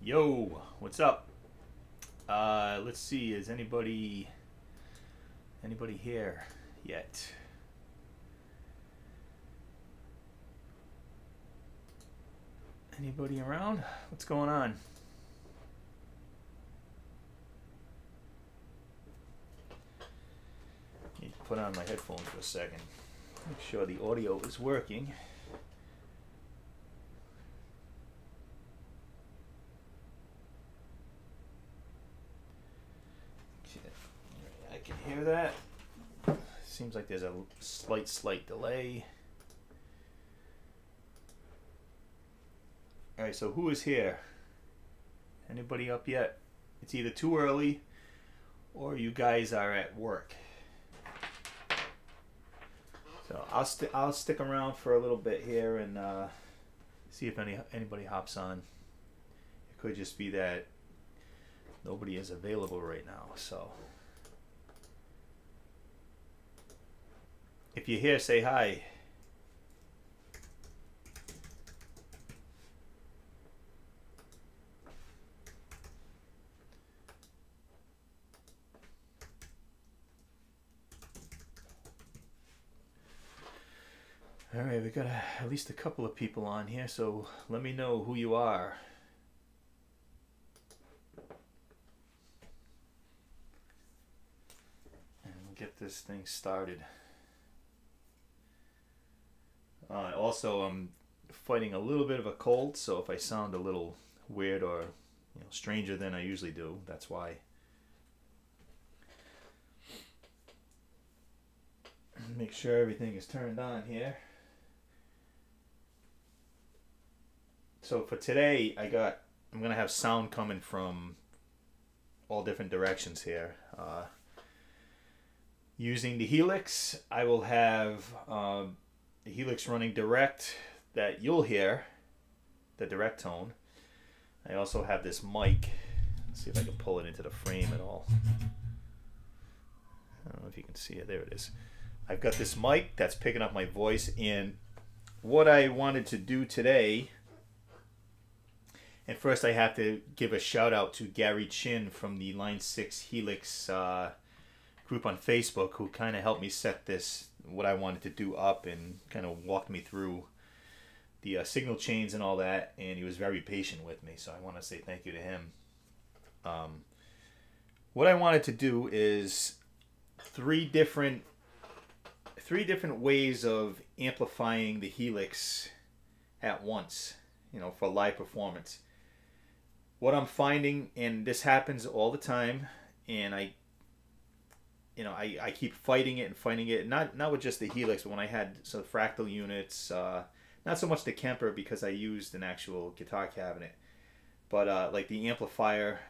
Yo, what's up? Let's see. Is anybody here yet? Anybody around? What's going on? Need to put on my headphones for a second. Make sure the audio is working. I can hear that. Seems like there's a slight delay. Alright, so who is here? Anybody up yet? It's either too early or you guys are at work. So I'll stick around for a little bit here and see if anybody hops on. It could just be that nobody is available right now. So if you're here, say hi. All right, we got at least a couple of people on here, so let me know who you are. And we'll get this thing started. Also, I'm fighting a little bit of a cold, so if I sound a little weird or stranger than I usually do, that's why. Make sure everything is turned on here. So for today, I'm gonna have sound coming from all different directions here. Using the Helix, I will have the Helix running direct that you'll hear, the direct tone. I also have this mic. Let's see if I can pull it into the frame at all. I don't know if you can see it. There it is. I've got this mic that's picking up my voice, and what I wanted to do today, and first I have to give a shout out to Gary Chin from the Line 6 Helix group on Facebook, who kind of helped me set this, what I wanted to do up, and kind of walked me through the signal chains and all that, and he was very patient with me, so I want to say thank you to him. What I wanted to do is three different ways of amplifying the Helix at once, for live performance. What I'm finding, and this happens all the time, and I keep fighting it, not with just the Helix, but when I had some fractal units, not so much the Kemper because I used an actual guitar cabinet, but like the amplifier,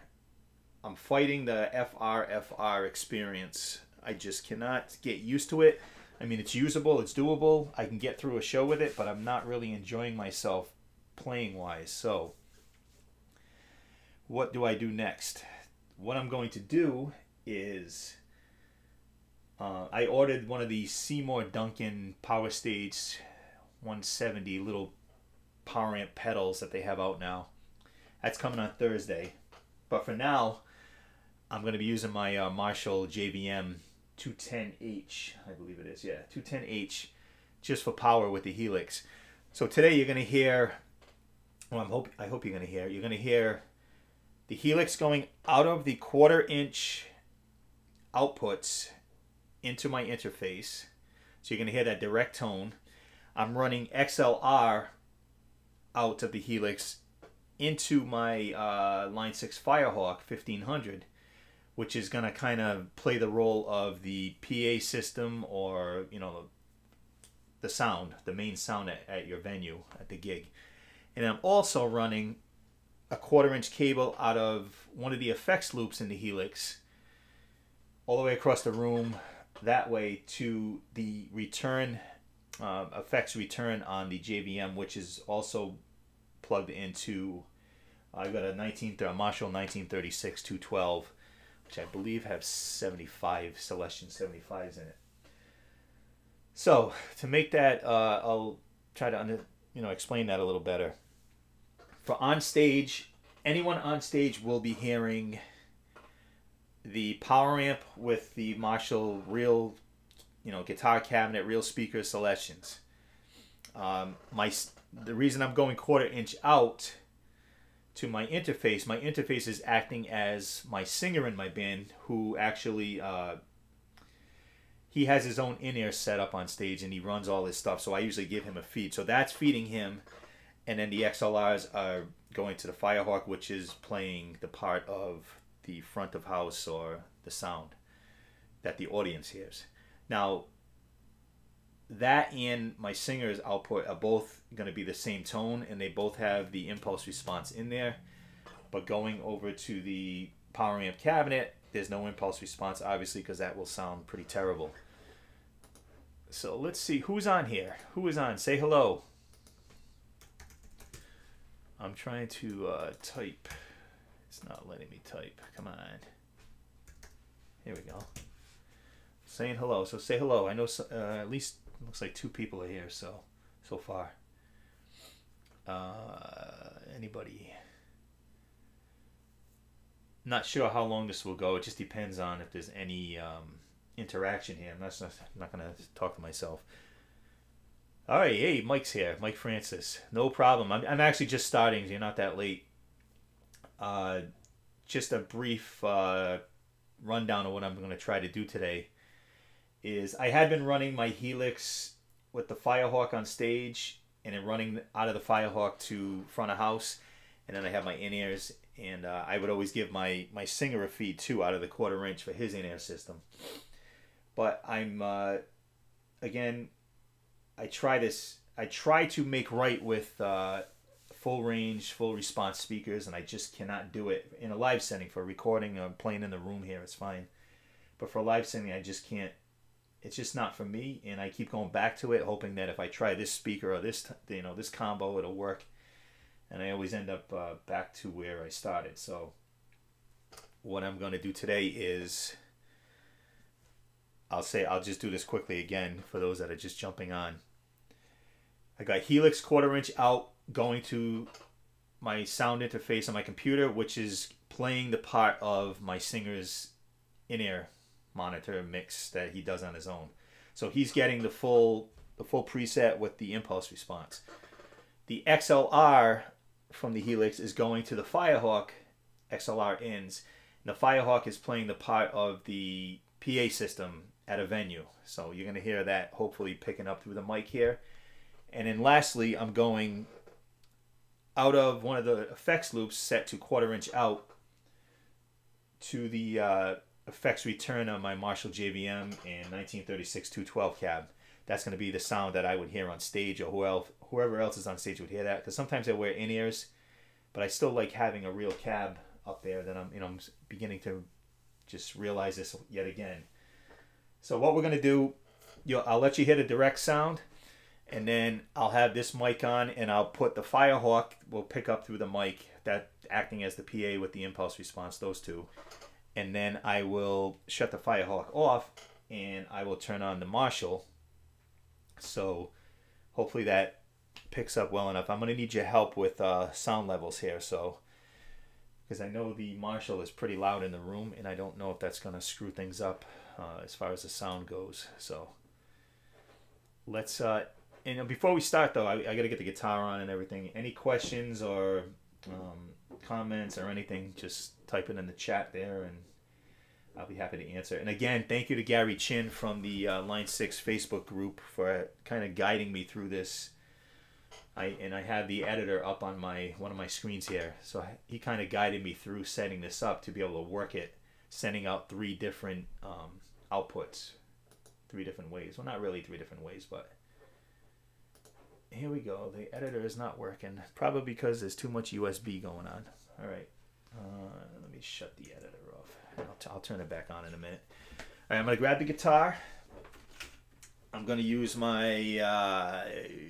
I'm fighting the FR experience. I just cannot get used to it. I mean, it's usable, it's doable, I can get through a show with it, but I'm not really enjoying myself playing wise. So what do I do next? What I'm going to do is I ordered one of the Seymour Duncan Power Stage 170 little power amp pedals that they have out now. That's coming on Thursday. But for now, I'm going to be using my Marshall JVM 210H, I believe it is, yeah, 210H, just for power with the Helix. So today you're going to hear, well, I hope you're going to hear the Helix going out of the 1/4 inch outputs into my interface. So you're going to hear that direct tone. I'm running XLR out of the Helix into my Line 6 Firehawk 1500, which is going to kind of play the role of the PA system, or the sound, the main sound at your venue, at the gig. And I'm also running a 1/4 inch cable out of one of the effects loops in the Helix all the way across the room, that way to the return, effects return on the JVM, which is also plugged into, I've got a Marshall 1936 212, which I believe have 75 Celestion 75s in it. So to make that, I'll try to explain that a little better. For on stage, anyone on stage will be hearing the power amp with the Marshall real, guitar cabinet, real speaker selections. The reason I'm going 1/4 inch out to my interface is acting as my singer in my band, who actually he has his own in-ear set up on stage and he runs all his stuff. So I usually give him a feed. So that's feeding him, and then the XLRs are going to the Firehawk, which is playing the part of the front of house or the sound that the audience hears. Now, that and my singer's output are both going to be the same tone, and they both have the impulse response in there. But going over to the power amp cabinet, there's no impulse response, obviously, because that will sound pretty terrible. So let's see who's on here. Who is on? Say hello. I'm trying to type. It's not letting me type. Come on. Here we go. Saying hello. So say hello. I know at least looks like 2 people are here so far. Anybody? Not sure how long this will go. It just depends on if there's any interaction here. I'm not going to talk to myself. All right, hey, Mike's here. Mike Francis. No problem. I'm actually just starting. You're not that late. Just a brief rundown of what I'm going to try to do today is I had been running my Helix with the Firehawk on stage and then running out of the Firehawk to front of house, and then I have my in-ears, and I would always give my singer a feed too out of the 1/4 inch for his in-ear system. But I'm again, I try to make right with full range, full response speakers, and I just cannot do it in a live setting. For recording or playing in the room here, it's fine, but for a live setting, I just can't. It's just not for me, and I keep going back to it, hoping that if I try this speaker or this combo, it'll work. And I always end up back to where I started. So what I'm going to do today is I'll just do this quickly again for those that are just jumping on. I got Helix 1/4 inch out going to my sound interface on my computer, which is playing the part of my singer's in-ear monitor mix that he does on his own. So he's getting the full preset with the impulse response. The XLR from the Helix is going to the Firehawk XLR ins. And the Firehawk is playing the part of the PA system at a venue. So you're going to hear that hopefully picking up through the mic here. And then lastly, I'm going out of one of the effects loops set to 1/4 inch out to the effects return on my Marshall JVM and 1936 212 cab. That's going to be the sound that I would hear on stage, or whoever else is on stage would hear that. Because sometimes I wear in-ears, but I still like having a real cab up there. That I'm beginning to just realize this yet again. So what we're going to do, I'll let you hear the direct sound, and then I'll have this mic on, and I'll put the Firehawk will pick up through the mic, that acting as the PA with the impulse response, those two. And then I will shut the Firehawk off, and I will turn on the Marshall. So hopefully that picks up well enough. I'm going to need your help with sound levels here, so because I know the Marshall is pretty loud in the room, and I don't know if that's going to screw things up as far as the sound goes. So let's and before we start though, I got to get the guitar on and everything. Any questions or comments or anything, just type it in the chat there, and I'll be happy to answer. And again, thank you to Gary Chin from the Line 6 Facebook group for kind of guiding me through this. I have the editor up on one of my screens here, so he kind of guided me through setting this up to be able to work it, sending out 3 different outputs, 3 different ways. Well, not really 3 different ways, but here we go. The editor is not working, probably because there's too much USB going on. All right, let me shut the editor off. I'll turn it back on in a minute. All right, I'm going to grab the guitar. I'm going to use my, I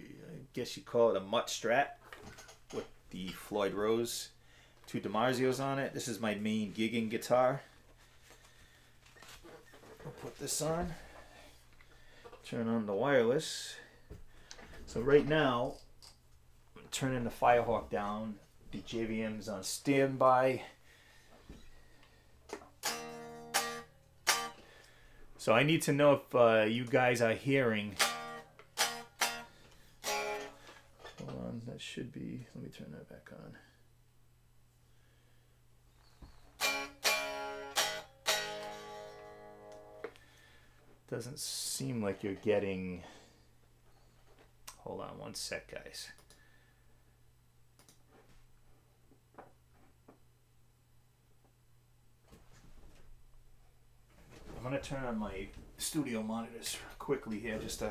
guess you call it a Mutt Strat with the Floyd Rose 2 DiMarzios on it. This is my main gigging guitar. I'll put this on. Turn on the wireless. So right now, I'm turning the Firehawk down The JVM's on standby. So I need to know if you guys are hearing. Hold on, that should be, let me turn that back on. Doesn't seem like you're getting, hold on one sec, guys. I'm gonna turn on my studio monitors quickly here, just to.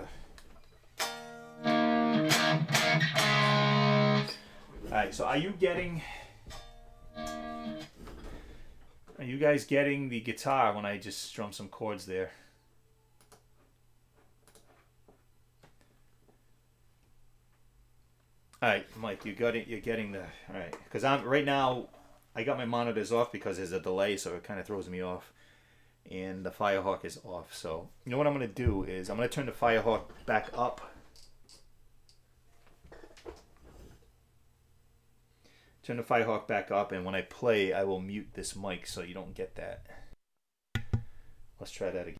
Alright, so are you guys getting the guitar when I just strum some chords there? Alright, Mike, you're getting the, alright, because right now, I got my monitors off because there's a delay, so it kind of throws me off. And the Firehawk is off, so you know what I'm going to do is I'm going to turn the Firehawk back up. Turn the Firehawk back up, and when I play, I will mute this mic so you don't get that. Let's try that again.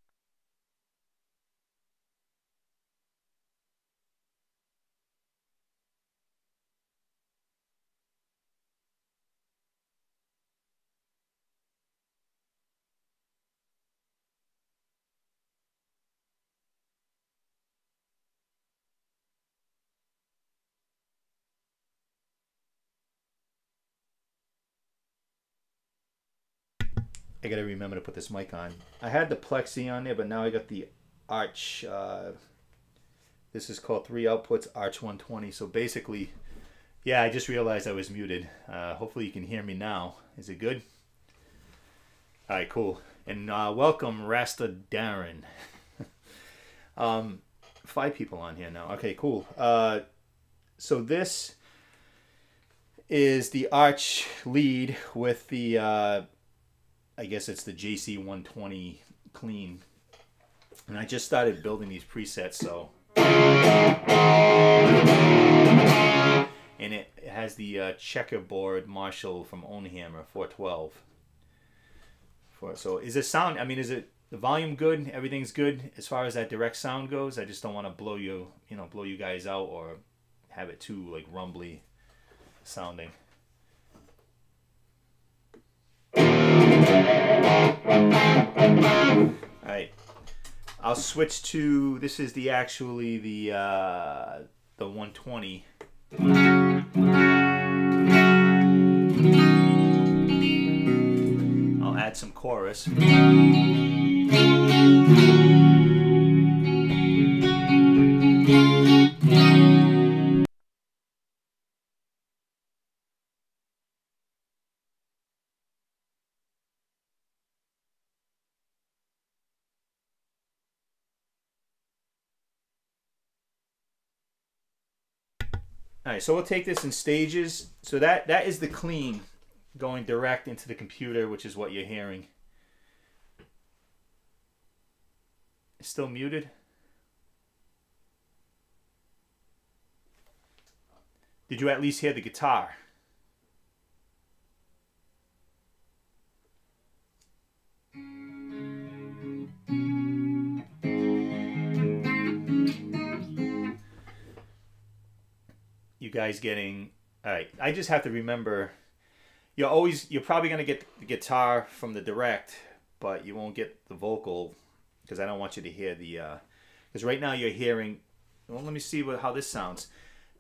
I gotta remember to put this mic on. I had the Plexi on there, but now I got the Arch. This is called 3 outputs, Arch 120. So basically, yeah, I just realized I was muted. Hopefully you can hear me now. Is it good? All right, cool. And welcome, Rasta Darren. 5 people on here now. Okay, cool. So this is the Arch lead with the... I guess it's the JC 120 clean, and I just started building these presets, so and it has the checkerboard Marshall from Ownhammer 412. So is it sound? I mean, is it the volume good? Everything's good as far as that direct sound goes. I just don't want to blow you guys out or have it too like rumbly sounding. Alright, I'll switch to, this is the 120. I'll add some chorus. Alright, so we'll take this in stages. So that is the clean going direct into the computer, which is what you're hearing. It's still muted. Did you at least hear the guitar? You guys getting, all right, I just have to remember, you're probably going to get the guitar from the direct, but you won't get the vocal because I don't want you to hear the, because right now you're hearing, well, let me see how this sounds.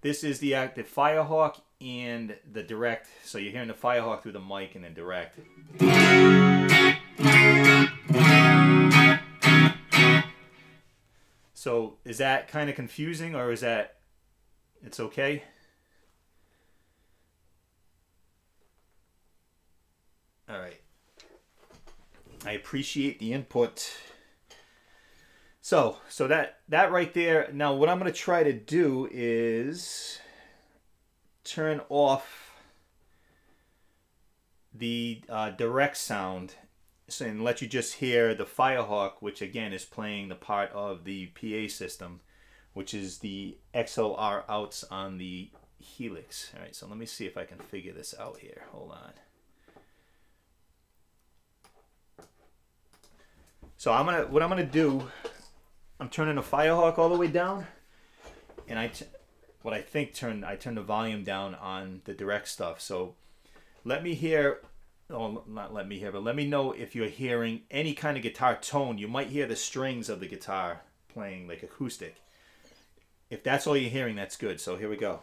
This is the Firehawk and the direct, so you're hearing the Firehawk through the mic and then direct. So is that kind of confusing, or is that, it's okay? All right. I appreciate the input. So that right there. Now what I'm going to try to do is turn off the direct sound and let you just hear the Firehawk, which again is playing the part of the PA system, which is the XLR outs on the Helix. All right, so let me see if I can figure this out here. Hold on. So what I'm gonna do, I'm turning the Firehawk all the way down, and I turned the volume down on the direct stuff. So let me hear, oh, not let me hear, but let me know if you're hearing any kind of guitar tone. You might hear the strings of the guitar playing like acoustic. If that's all you're hearing, that's good. So here we go.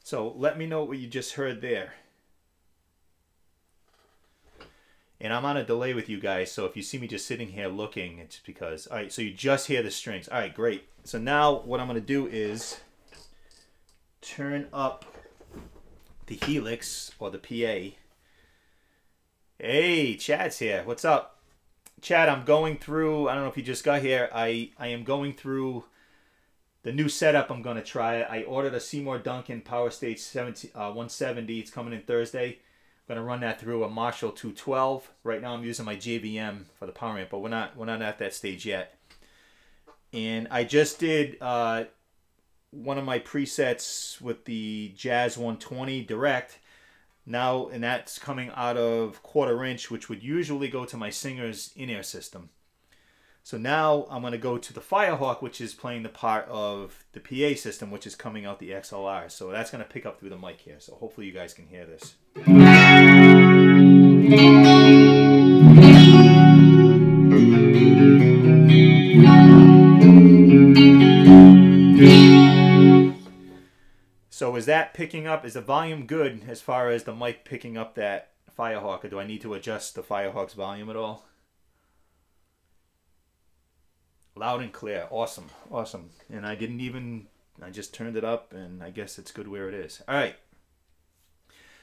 So let me know what you just heard there. And I'm on a delay with you guys, so if you see me just sitting here looking, it's because... All right, so you just hear the strings. All right, great. So now what I'm going to do is turn up the Helix, or the PA. Hey, Chad's here. What's up? Chad, I'm going through... I don't know if you just got here. I am going through the new setup I'm going to try. I ordered a Seymour Duncan Power Stage 170. It's coming in Thursday. I'm going to run that through a Marshall 212. Right now I'm using my JVM for the power amp, but we're not at that stage yet. And I just did one of my presets with the Jazz 120 direct. Now, and that's coming out of 1/4 inch, which would usually go to my singer's in-ear system. So now I'm going to go to the Firehawk, which is playing the part of the PA system, which is coming out the XLR. So that's going to pick up through the mic here. So hopefully you guys can hear this. So is that picking up? Is the volume good as far as the mic picking up that Firehawk? Or do I need to adjust the Firehawk's volume at all? Loud and clear. Awesome. Awesome. And I just turned it up, and I guess it's good where it is. All right.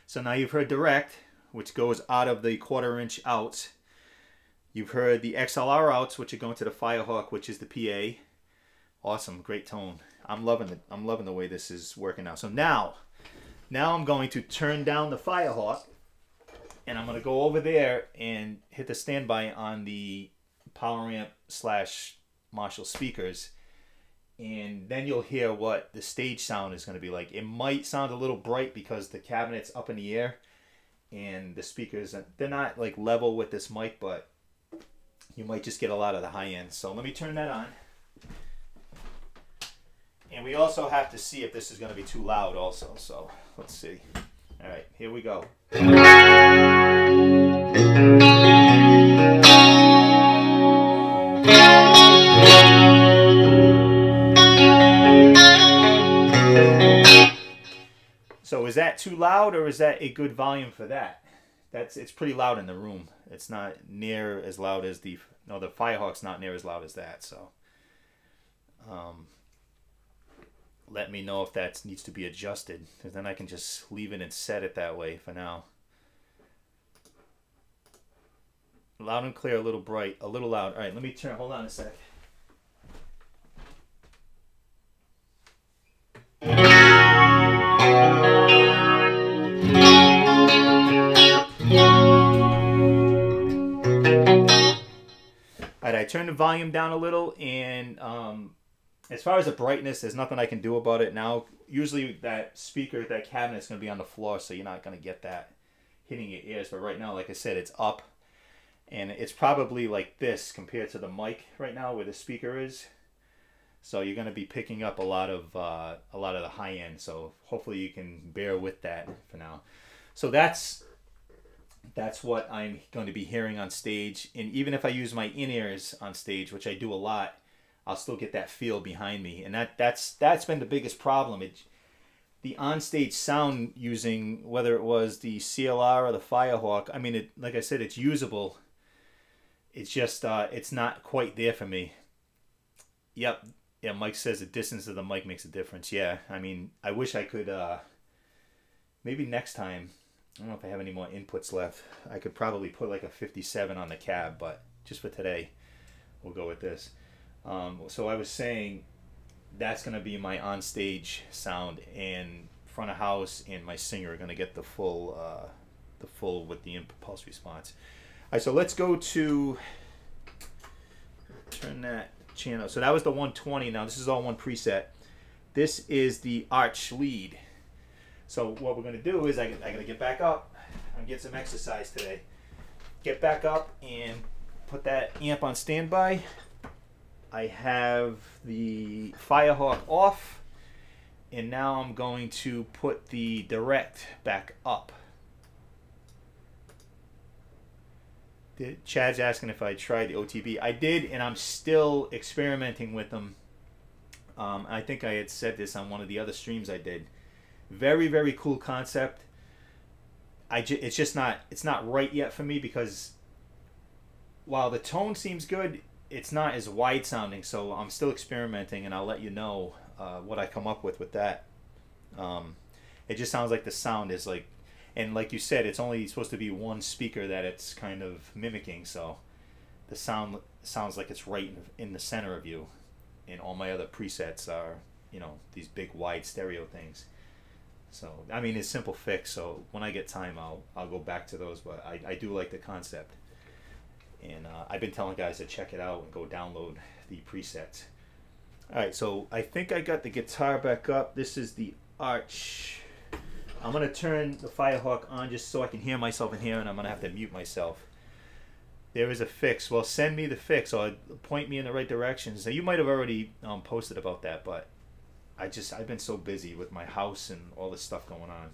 So now you've heard direct, which goes out of the 1/4 inch outs. You've heard the XLR outs, which are going to the Firehawk, which is the PA. Awesome. Great tone. I'm loving it. I'm loving the way this is working out. So now I'm going to turn down the Firehawk, and I'm going to go over there and hit the standby on the power amp / Marshall speakers, and then you'll hear what the stage sound is going to be like. It might sound a little bright because the cabinet's up in the air and the speakers, they're not like level with this mic, but you might just get a lot of the high end. So let me turn that on. And we also have to see if this is going to be too loud also. So let's see. All right, here we go. So is that too loud, or is that a good volume for that? It's pretty loud in the room. It's not near as loud as the Firehawk's not near as loud as that. So let me know if that needs to be adjusted, because then I can just leave it and set it that way for now. Loud and clear, a little bright, a little loud. All right, let me turn. Hold on a sec. Alright, I turned the volume down a little, and as far as the brightness, there's nothing I can do about it now. Usually that speaker, that cabinet's going to be on the floor, so you're not going to get that hitting your ears. But right now, like I said, it's up, and it's probably like this compared to the mic right now where the speaker is. So you're going to be picking up a lot of the high end. So hopefully you can bear with that for now. So that's what I'm going to be hearing on stage. And even if I use my in-ears on stage, which I do a lot, I'll still get that feel behind me. And that's been the biggest problem. The on-stage sound using, whether it was the CLR or the Firehawk, I mean, like I said, it's usable. It's just, it's not quite there for me. Yep. Yeah, Mike says the distance of the mic makes a difference. Yeah, I mean, I wish I could, maybe next time, I don't know if I have any more inputs left. I could probably put like a 57 on the cab, but just for today, we'll go with this. So I was saying that's going to be my on-stage sound, and front of house and my singer are going to get the full with the impulse response. All right, so let's go to, turn that channel. So that was the 120. Now this is all one preset. This is the arch lead. So what we're going to do is I got to get back up and get some exercise today. Get back up and put that amp on standby. I have the Firehawk off, and now I'm going to put the direct back up. Chad's asking if I tried the OTB. I did, and I'm still experimenting with them. I think I had said this on one of the other streams I did. Very, very cool concept. It's just not, it's not right yet for me, because while the tone seems good, it's not as wide sounding. So I'm still experimenting, and I'll let you know what I come up with that. It just sounds like the sound is like, and like you said, it's only supposed to be one speaker that it's kind of mimicking. So the sound sounds like it's right in the center of you. And all my other presets are, you know, these big wide stereo things. So I mean, it's simple fix. So when I get time, I'll go back to those. But I do like the concept, and I've been telling guys to check it out and go download the presets. All right, so I think I got the guitar back up. This is the arch. I'm gonna turn the Firehawk on just so I can hear myself in here, and I'm gonna have to mute myself. There is a fix. Well, send me the fix or point me in the right direction. So you might have already posted about that, but I've been so busy with my house and all this stuff going on.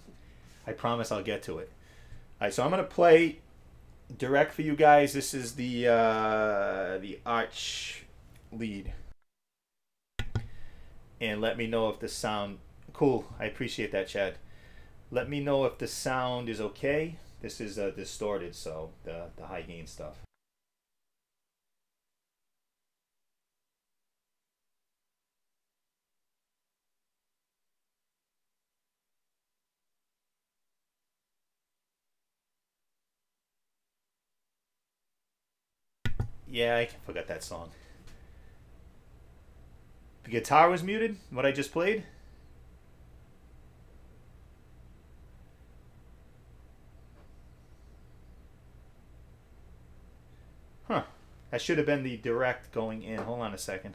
I promise I'll get to it. All right, so I'm gonna play direct for you guys. This is the arch lead, and let me know if the sound cool. I appreciate that, Chad. Let me know if the sound is okay. This is distorted, so the high gain stuff. Yeah, I forgot that song. The guitar was muted, what I just played? Huh. That should have been the direct going in. Hold on a second.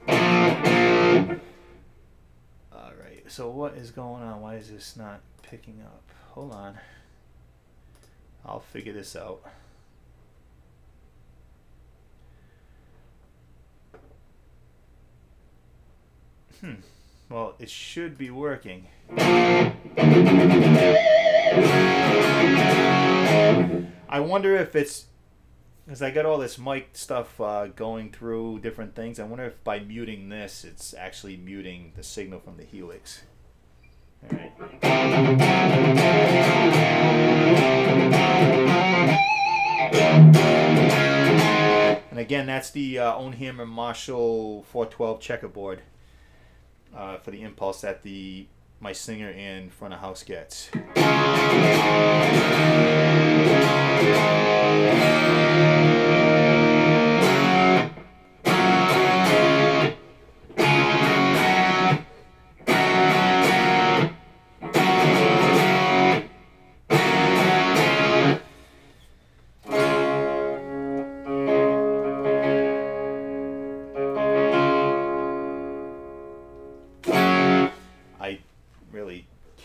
Alright, so what is going on? Why is this not picking up? Hold on. I'll figure this out. Well, it should be working. I wonder if it's because I got all this mic stuff going through different things. I wonder if by muting this, it's actually muting the signal from the Helix. All right. And again, that's the Ownhammer Marshall 412 checkerboard. For the impulse that my singer and front of house gets.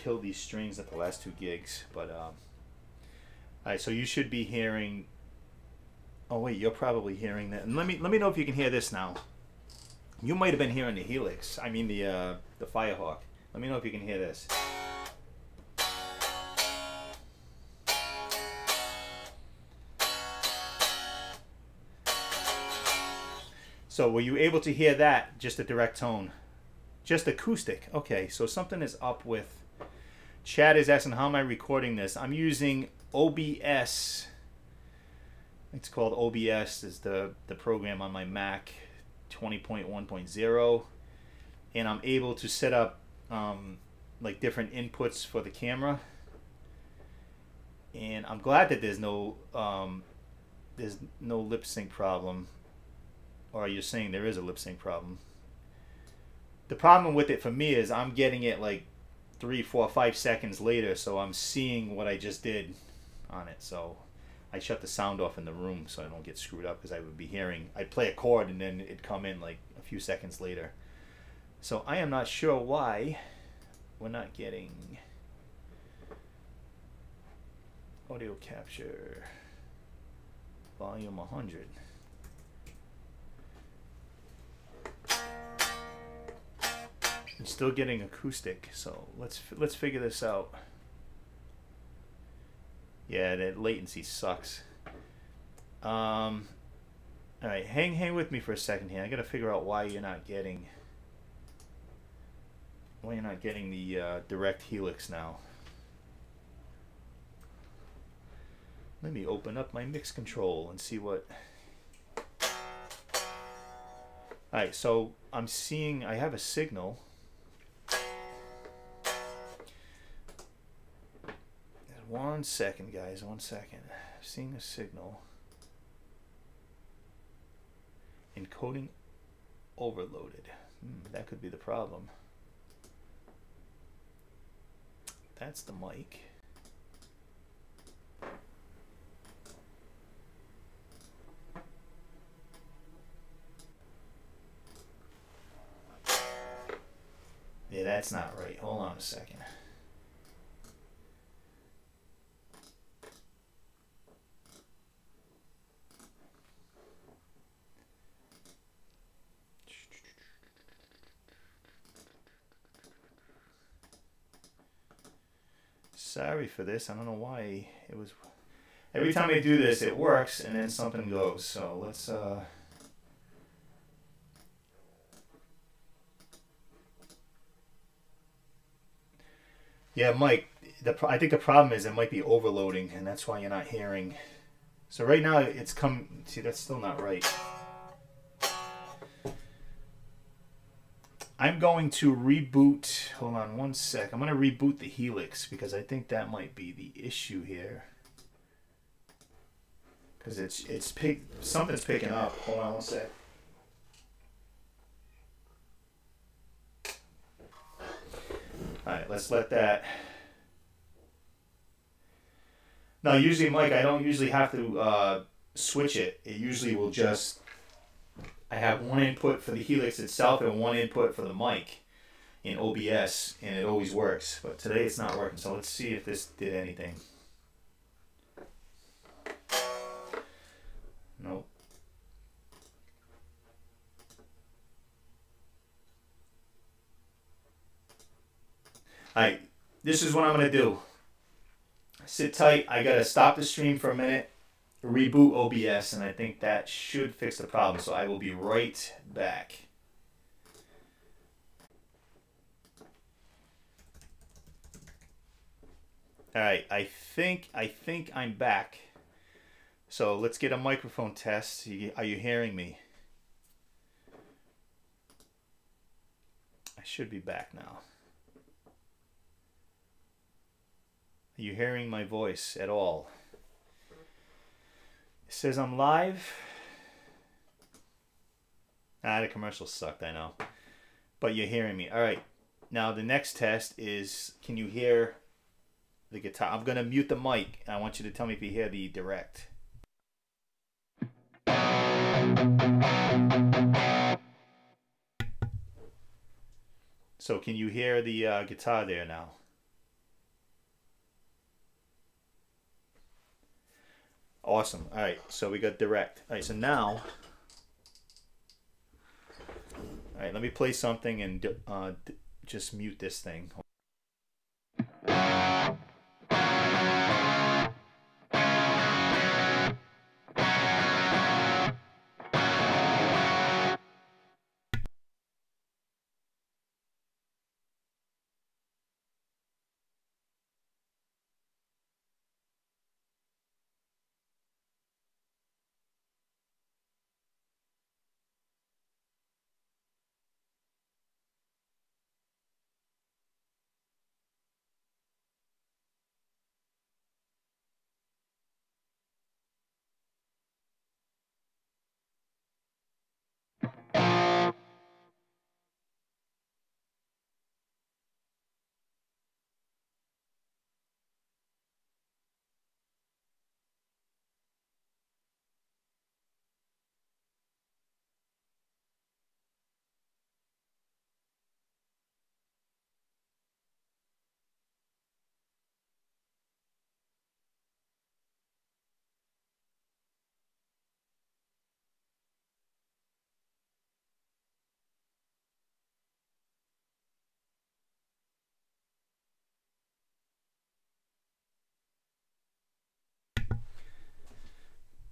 Killed these strings at the last two gigs, but alright, so you should be hearing. Oh wait, you're probably hearing that. And let me know if you can hear this now. You might have been hearing the Helix. I mean the Firehawk. Let me know if you can hear this. So were you able to hear that? Just a direct tone, just acoustic. Okay, so something is up with. Chad is asking, how am I recording this? I'm using OBS. It's called OBS. Is the program on my Mac 20.1.0, and I'm able to set up like different inputs for the camera. And I'm glad that there's no lip sync problem. Or you're saying there is a lip sync problem? The problem with it for me is I'm getting it like 3, 4, 5 seconds later, so I'm seeing what I just did on it. So I shut the sound off in the room so I don't get screwed up, because I would be hearing, I'd play a chord and then it'd come in like a few seconds later. So I am not sure why we're not getting audio capture volume 100. I'm still getting acoustic, so let's figure this out. Yeah, that latency sucks. All right, hang with me for a second here. I gotta figure out why you're not getting the direct Helix now. Let me open up my mix control and see what. All right, so I'm seeing I have a signal. One second, guys. 1 second. Seeing a signal. Encoding overloaded. That could be the problem. That's the mic. Yeah, that's not right. Hold on a second. Sorry for this. I don't know why it was. Every time I do this, it works, and then something goes. So let's. Yeah, Mike. I think the problem is it might be overloading, and that's why you're not hearing. So right now it's come. See, that's still not right. I'm going to reboot. Hold on 1 sec. I'm going to reboot the Helix because I think that might be the issue here. Because something's picking up. Hold on 1 sec. All right, let's let that. Now, usually, Mike, I don't usually have to switch it. It usually will just. I have one input for the Helix itself and one input for the mic in OBS, and it always works. But today it's not working, so let's see if this did anything. Nope. Alright, this is what I'm going to do. Sit tight. I got to stop the stream for a minute. Reboot OBS, and I think that should fix the problem, so I will be right back. All right, I think I'm back. So let's get a microphone test. Are you hearing me? I should be back now. Are you hearing my voice at all? It says I'm live. The commercial sucked, I know. But you're hearing me. All right. Now the next test is, can you hear the guitar? I'm going to mute the mic, and I want you to tell me if you hear the direct. So can you hear the guitar there now? Awesome. All right, so we got direct. All right, so now, all right, let me play something and just mute this thing.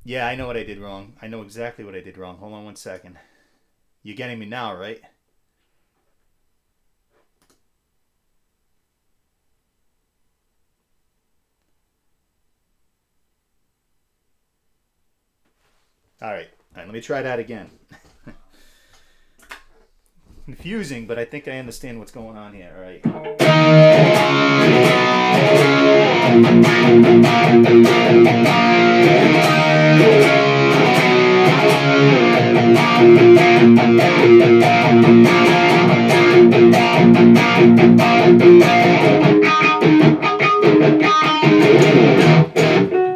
Yeah, I know what I did wrong. I know exactly what I did wrong. Hold on one second. You're getting me now, right? All right. All right, let me try that again. Confusing, but I think I understand what's going on here. All right.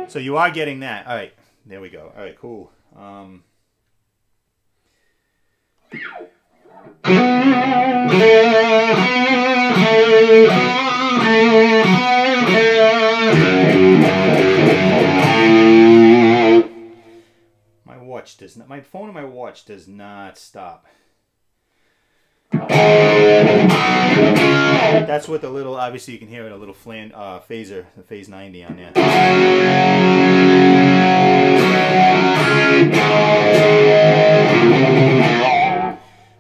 So you are getting that. All right. There we go. All right, cool. My phone and my watch does not stop. That's with the little, obviously you can hear it, a little phaser, the phase 90 on there.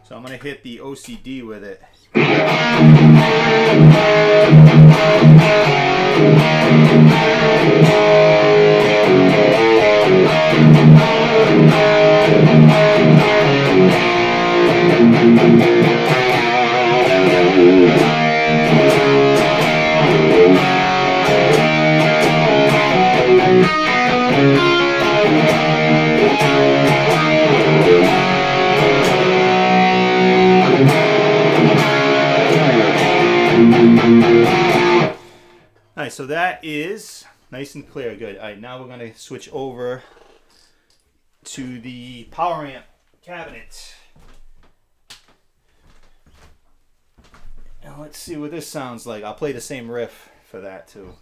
So I'm going to hit the OCD with it. Alright, so that is nice and clear. Good. Alright, now we're going to switch over to the power amp cabinet. And let's see what this sounds like. I'll play the same riff for that too.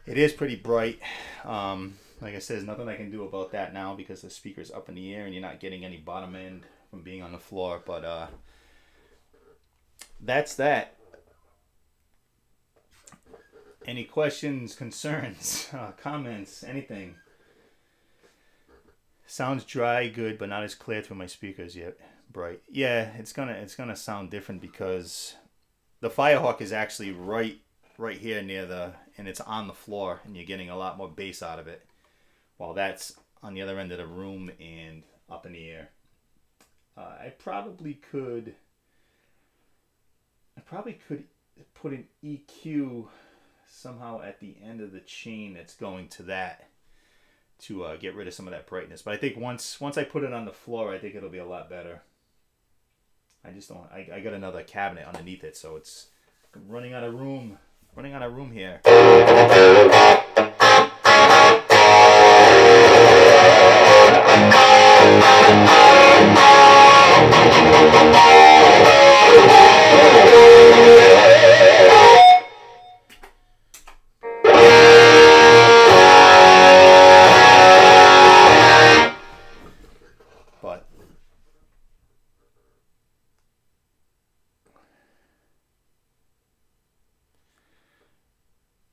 It is pretty bright. Like I said, there's nothing I can do about that now because the speaker's up in the air and you're not getting any bottom end from being on the floor. But that's that. Any questions, concerns, comments, anything? Sounds dry, good, but not as clear through my speakers yet. Bright. Yeah, it's gonna sound different because the Firehawk is actually right here near and it's on the floor, and you're getting a lot more bass out of it, while that's on the other end of the room and up in the air. I probably could put an EQ somehow at the end of the chain that's going to that to get rid of some of that brightness. But I think once I put it on the floor, I think it'll be a lot better. I just don't. I got another cabinet underneath it, so it's running out of room. Running out of room here.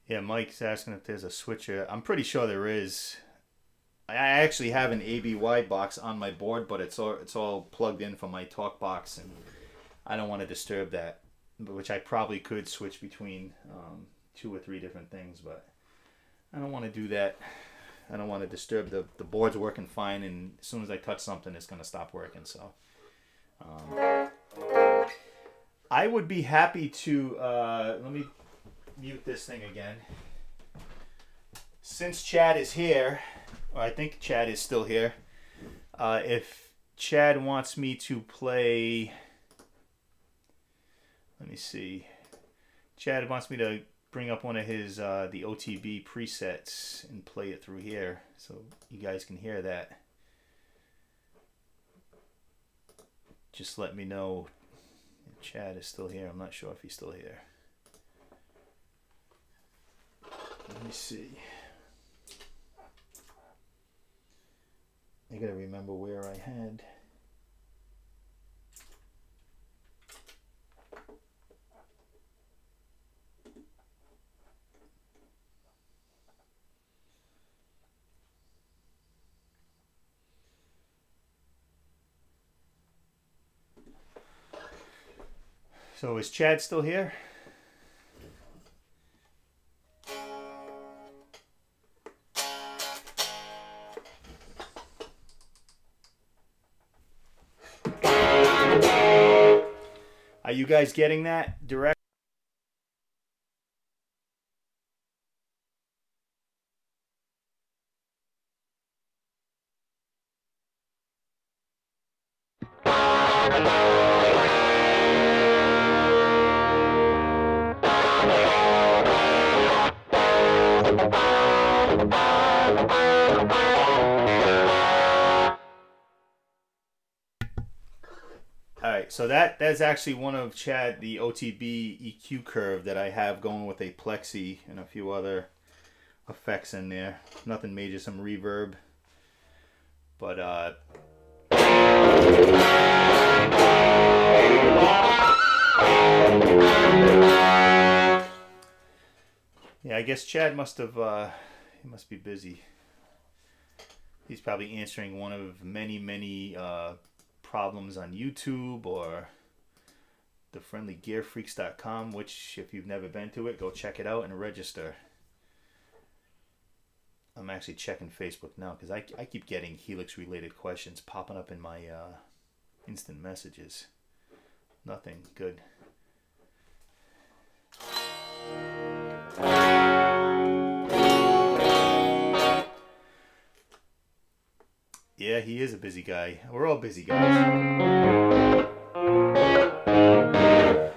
Yeah, Mike's asking if there's a switcher. I'm pretty sure there is. I actually have an ABY box on my board, but it's all plugged in from my talk box, and I don't want to disturb that, which I probably could switch between 2 or 3 different things, but I don't want to do that. I don't want to disturb the board's working fine, and as soon as I touch something, it's going to stop working. So I would be happy to, let me mute this thing again. Since Chad is here, or I think Chad is still here, if Chad wants me to play, let me see. Chad wants me to bring up one of his, the OTB presets and play it through here so you guys can hear that. Just let me know if Chad is still here. I'm not sure if he's still here. Let me see. I gotta remember where I had. So is Chad still here? Are you guys getting that direct? Alright, so that's actually one of Chad, the OTB EQ curve that I have going with a plexi and a few other effects in there. Nothing major, some reverb. But yeah, I guess Chad must have he must be busy. He's probably answering one of many problems on YouTube or thefriendlygearfreaks.com, which if you've never been to it, go check it out and register. I'm actually checking Facebook now because I keep getting Helix related questions popping up in my instant messages. Nothing good. Yeah, he is a busy guy. We're all busy guys.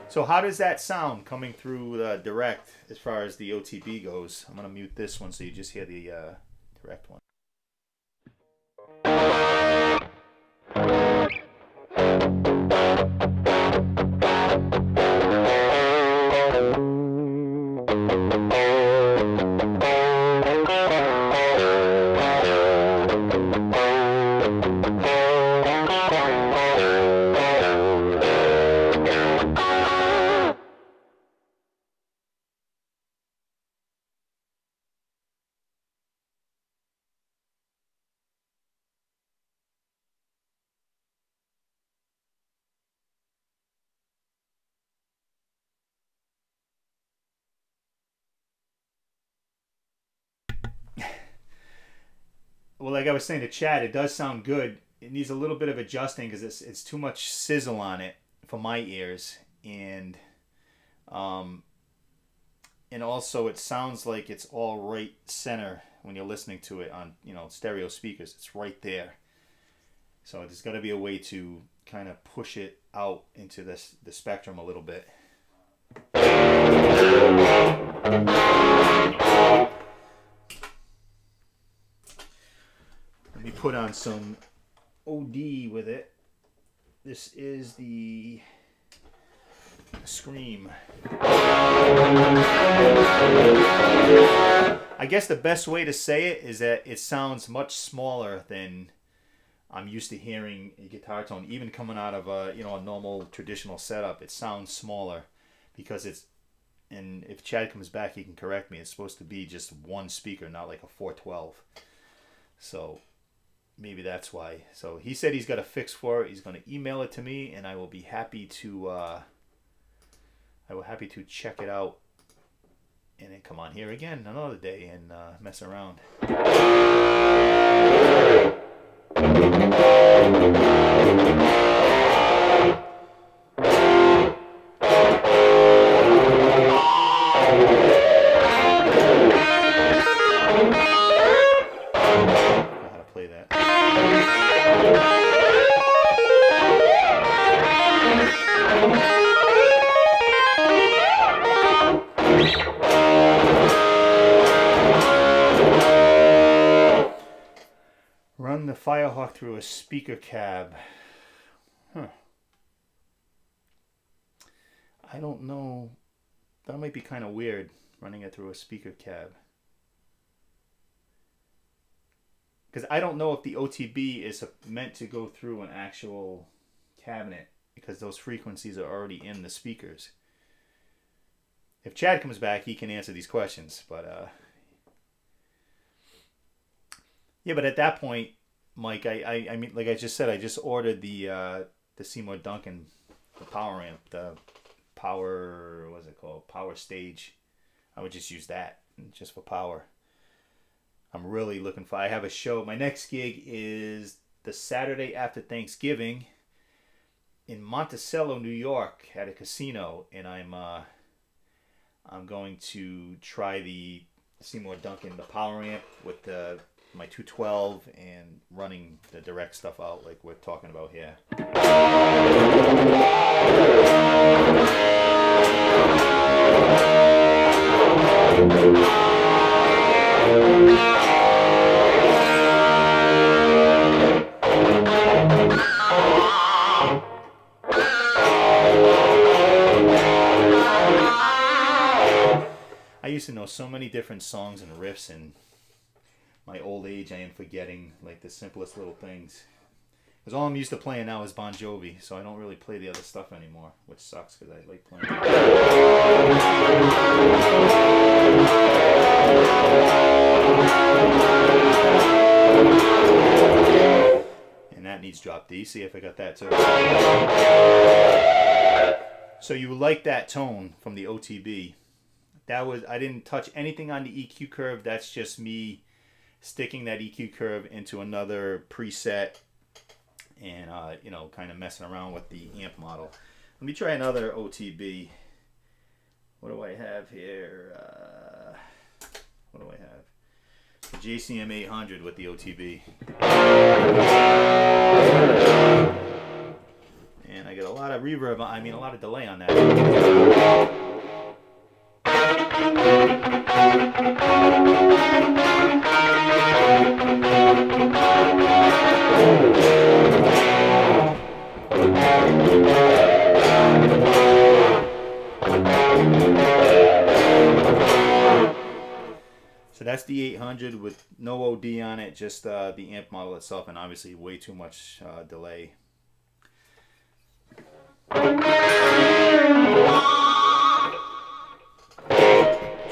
So how does that sound coming through direct as far as the OTB goes? I'm going to mute this one so you just hear the direct one. Well, like I was saying to Chad, it does sound good. It needs a little bit of adjusting because it's too much sizzle on it for my ears, and also it sounds like it's all right center when you're listening to it on stereo speakers. It's right there. So there's got to be a way to kind of push it out into the spectrum a little bit. Let me put on some OD with it. This is the Scream. I guess the best way to say it is that it sounds much smaller than I'm used to hearing a guitar tone, even coming out of a a normal traditional setup. It sounds smaller because it's, and if Chad comes back, he can correct me. It's supposed to be just one speaker, not like a 412. So maybe that's why. So he said he's got a fix for it. He's going to email it to me, and I will be happy to. Check it out, and then come on here again another day and mess around. play that. Run the Firehawk through a speaker cab. Huh. I don't know. That might be kind of weird, running it through a speaker cab. Because I don't know if the OTB is meant to go through an actual cabinet, because those frequencies are already in the speakers. If Chad comes back, he can answer these questions. But yeah, but at that point, Mike, I mean, like I just said, I just ordered the Seymour Duncan, the power amp, the power, what's it called? Power stage. I would just use that just for power. I'm really looking for, I have a show. My next gig is the Saturday after Thanksgiving in Monticello, New York, at a casino, and I'm going to try the Seymour Duncan, the power amp with my 212, and running the direct stuff out like we're talking about here. I used to know so many different songs and riffs, and my old age I am forgetting like the simplest little things. Because all I'm used to playing now is Bon Jovi, so I don't really play the other stuff anymore, which sucks because I like playing it. And that needs drop D. See if I got that too. So you like that tone from the OTB. That was, I didn't touch anything on the EQ curve. That's just me sticking that EQ curve into another preset and you know, kind of messing around with the amp model. Let me try another OTB. What do I have here? What do I have? The JCM 800 with the OTB. And I get a lot of reverb, I mean a lot of delay on that. So that's the 800 with no OD on it, just the amp model itself, and obviously way too much delay.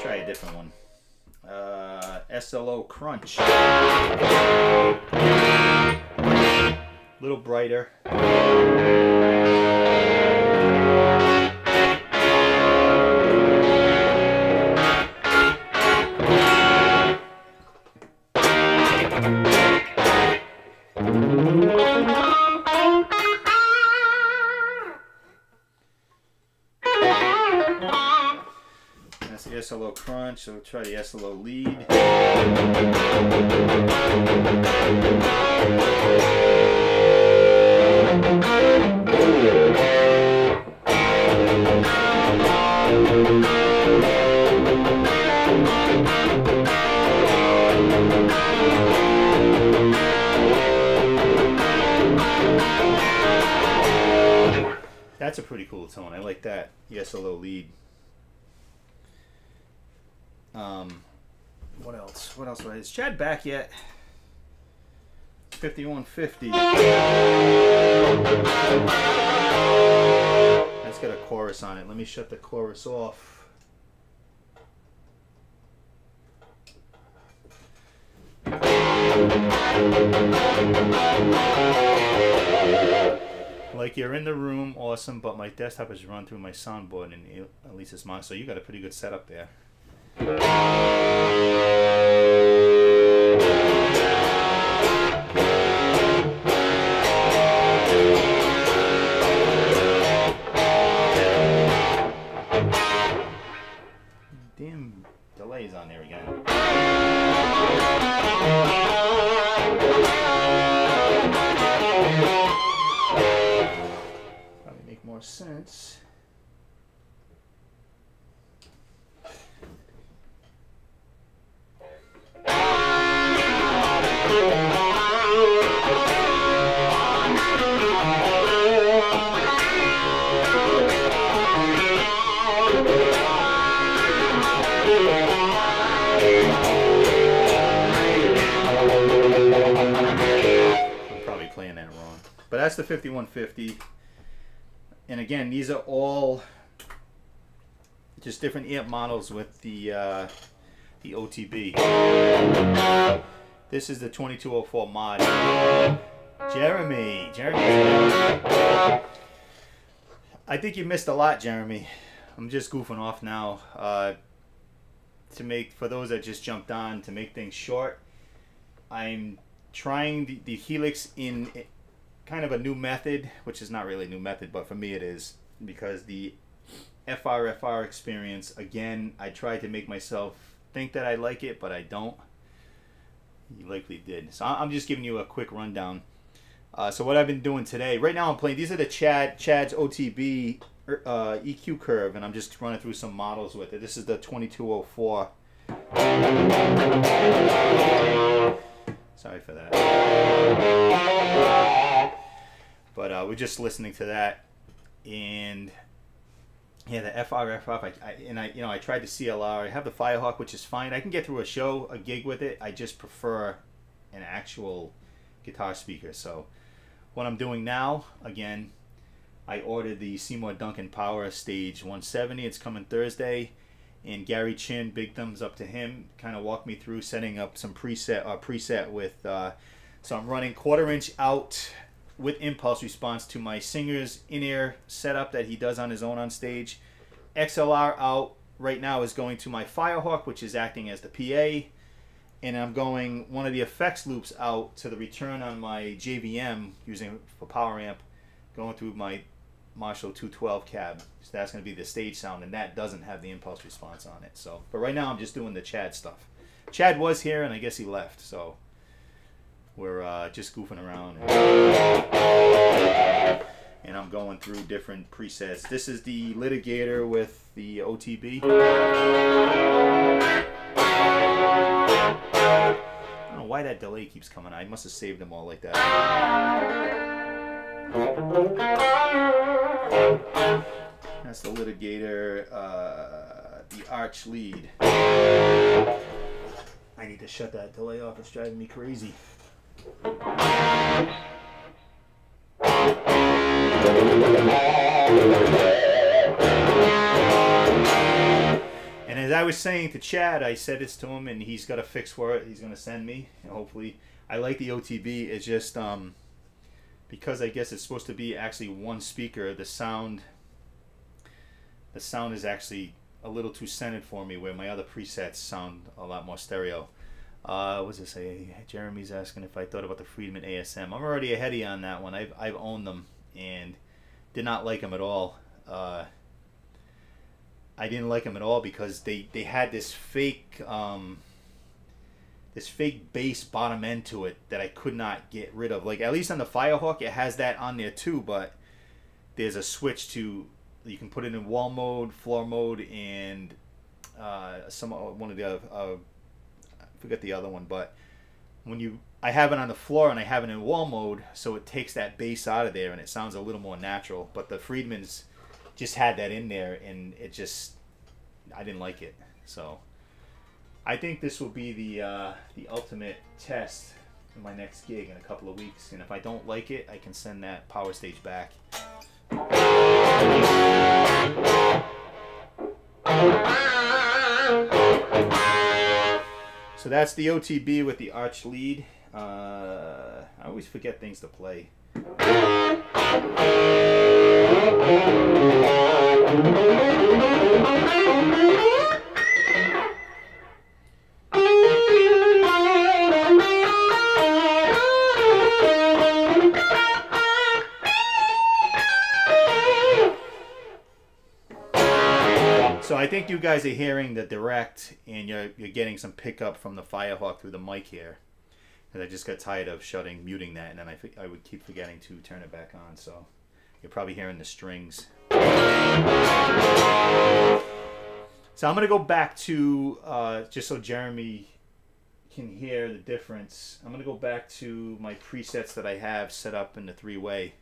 Try a different one. SLO Crunch. Little brighter. That's the SLO Crunch, so we'll try the SLO Lead. That's a pretty cool tone. I like that. The SLO Lead. What else? What else? Is Chad back yet? 5150. That's got a chorus on it. Let me shut the chorus off. Like you're in the room, awesome, but my desktop is run through my soundboard and at least it's mine, so you got a pretty good setup there. Damn delays on there again. But that's the 5150. And again, these are all just different amp models with the OTB. This is the 2204 mod. Jeremy. I think you missed a lot, Jeremy. I'm just goofing off now. For those that just jumped on, to make things short, I'm trying the Helix in kind of a new method, which is not really a new method, but for me it is, because the FR experience, again, I tried to make myself think that I like it, but I don't. You likely did. So I'm just giving you a quick rundown. So what I've been doing today, right now I'm playing, these are the Chad's OTB EQ curve, and I'm just running through some models with it. This is the 2204. Sorry for that. But we're just listening to that, and yeah, the FR. I tried the CLR. I have the Firehawk, which is fine. I can get through a gig with it. I just prefer an actual guitar speaker. So what I'm doing now, again, I ordered the Seymour Duncan Power Stage 170. It's coming Thursday. And Gary Chin, big thumbs up to him, kind of walked me through setting up some preset with, so I'm running 1/4 inch out with impulse response to my singer's in-ear setup that he does on his own on stage. XLR out right now is going to my Firehawk, which is acting as the PA. And I'm going one of the effects loops out to the return on my JVM, using it for power amp, going through my Marshall 212 cab. So that's going to be the stage sound, and that doesn't have the impulse response on it. So, but right now I'm just doing the Chad stuff. Chad was here, and I guess he left, so we're just goofing around. And I'm going through different presets. This is the litigator with the OTB. I don't know why that delay keeps coming. I must have saved them all like that. That's the litigator, the arch lead. I need to shut that delay off. It's driving me crazy. And as I was saying to Chad, I said this to him, and he's got a fix for it. He's going to send me, and hopefully. I like the OTB. It's just because I guess it's supposed to be actually one speaker, the sound is actually a little too centered for me, where my other presets sound a lot more stereo. What does it say? Jeremy's asking if I thought about the Friedman ASM. I'm already ahead of you on that one. I've owned them and did not like them at all. I didn't like them at all because they had this fake bass bottom end to it that I could not get rid of. Like, at least on the Firehawk, it has that on there too, but there's a switch to, you can put it in wall mode, floor mode, and one of the other, I forget the other one, but I have it on the floor and I have it in wall mode, so it takes that bass out of there and it sounds a little more natural. But the Friedmans just had that in there, and I didn't like it. So I think this will be the ultimate test in my next gig in a couple of weeks, and if I don't like it, I can send that Power Stage back. So that's the OTB with the arch lead. I always forget things to play. So I think you guys are hearing the direct, and you're getting some pickup from the Firehawk through the mic here. And I just got tired of muting that, and then I would keep forgetting to turn it back on. So you're probably hearing the strings. So I'm going to go back to, just so Jeremy can hear the difference, I'm going to go back to my presets that I have set up in the three-way.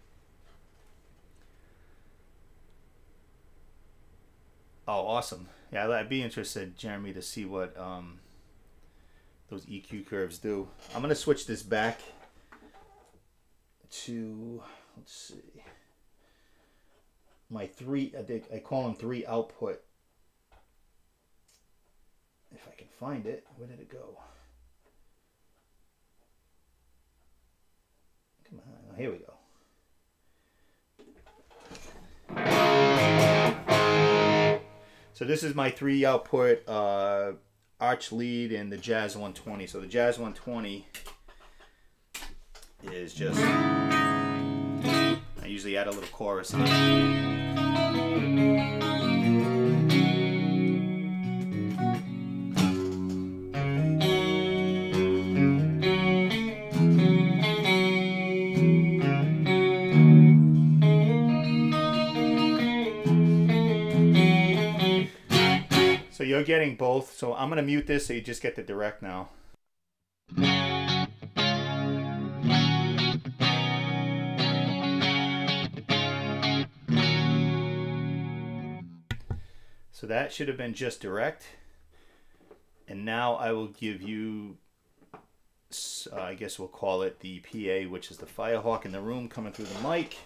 Oh, awesome. Yeah, I'd be interested, Jeremy, to see what those EQ curves do. I'm going to switch this back to, let's see, my I call them 3 output. If I can find it, where did it go? Come on, here we go. So this is my 3 output arch lead and the Jazz 120. So the Jazz 120 is just, I usually add a little chorus on it. So you're getting both. So I'm going to mute this so you just get the direct now. So that should have been just direct. And now I will give you, I guess we'll call it the PA, which is the Firehawk in the room coming through the mic.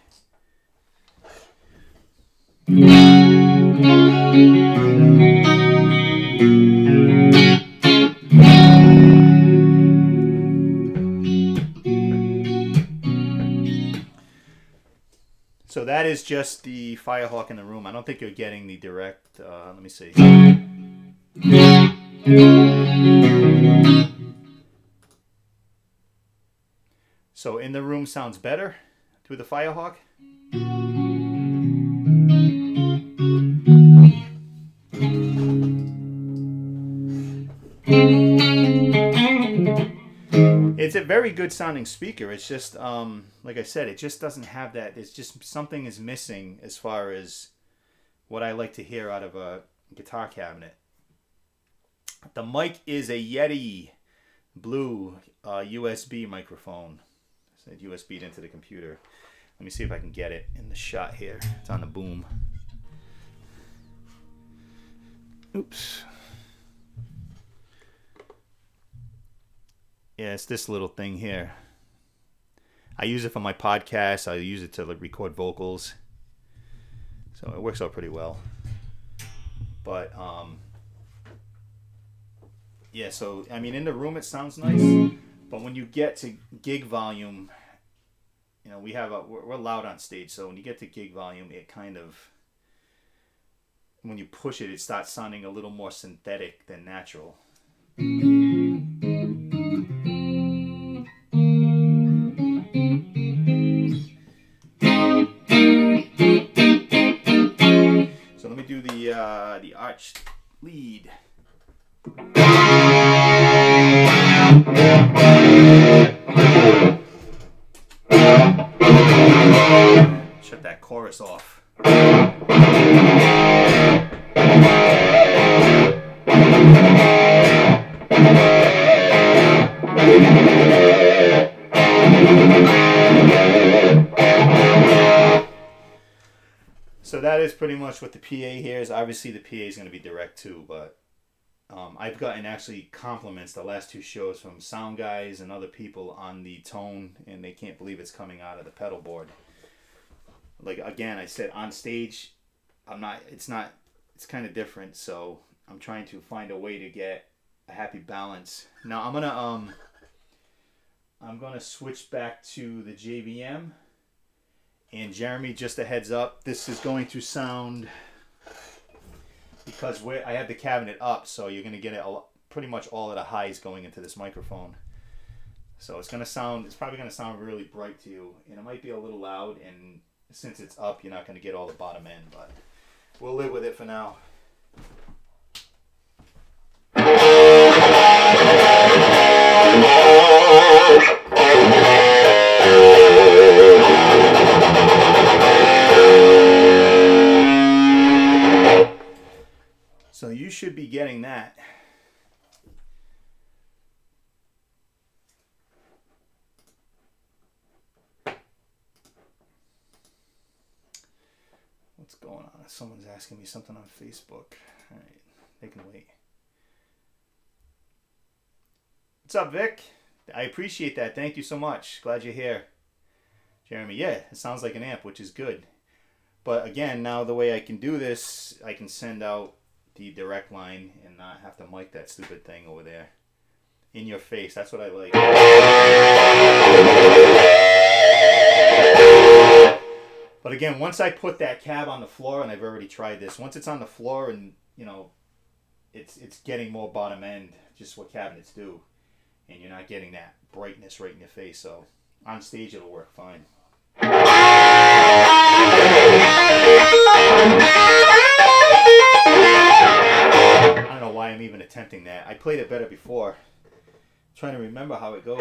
So that is just the Firehawk in the room. I don't think you're getting the direct. Let me see. So in the room sounds better through the Firehawk. It's a very good sounding speaker. It's just, like I said, it just doesn't have that. It's just something is missing as far as what I like to hear out of a guitar cabinet. The mic is a Yeti Blue USB microphone. So it USB'd into the computer. Let me see if I can get it in the shot here. It's on the boom. Oops. Yeah, it's this little thing here. I use it for my podcast. I use it to record vocals. So it works out pretty well. But, yeah, so, I mean, in the room it sounds nice. But when you get to gig volume, you know, we're loud on stage. So when you get to gig volume, it kind of, when you push it, it starts sounding a little more synthetic than natural. So let me do the arch lead. Shut that chorus off. So that is pretty much what the PA here is. Obviously the PA is going to be direct too, but I've gotten actually compliments the last 2 shows from sound guys and other people on the tone, and they can't believe it's coming out of the pedal board. Like, again, I said on stage, it's kind of different, so I'm trying to find a way to get a happy balance. Now I'm gonna switch back to the JVM. And Jeremy, just a heads up, this is going to sound, because I have the cabinet up, so you're going to get pretty much all of the highs going into this microphone. So it's probably going to sound really bright to you, and it might be a little loud, and since it's up, you're not going to get all the bottom end, but we'll live with it for now. So you should be getting that. What's going on? Someone's asking me something on Facebook. All right, they can wait. What's up, Vic? I appreciate that. Thank you so much. Glad you're here. Jeremy, yeah, it sounds like an amp, which is good. But again, now the way I can do this, I can send out the direct line and not have to mic that stupid thing over there. In your face, that's what I like. But again, once I put that cab on the floor, and I've already tried this, once it's on the floor and, you know, it's getting more bottom end, just what cabinets do. And you're not getting that brightness right in your face, so on stage it'll work fine. I don't know why I'm even attempting that. I played it better before. I'm trying to remember how it goes.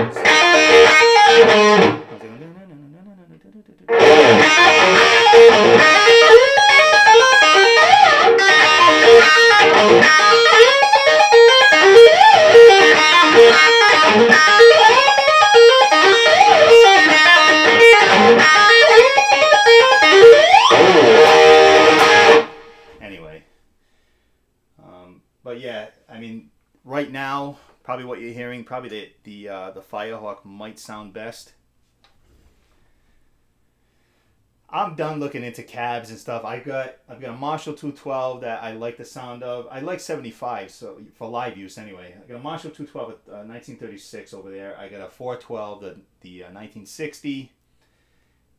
Anyway, but yeah, I mean, right now, probably what you're hearing, probably the Firehawk might sound best. I'm done looking into cabs and stuff. I've got a Marshall 212 that I like the sound of. I like 75, so for live use anyway. I got a Marshall 212 at 1936 over there. I got a 412, the 1960.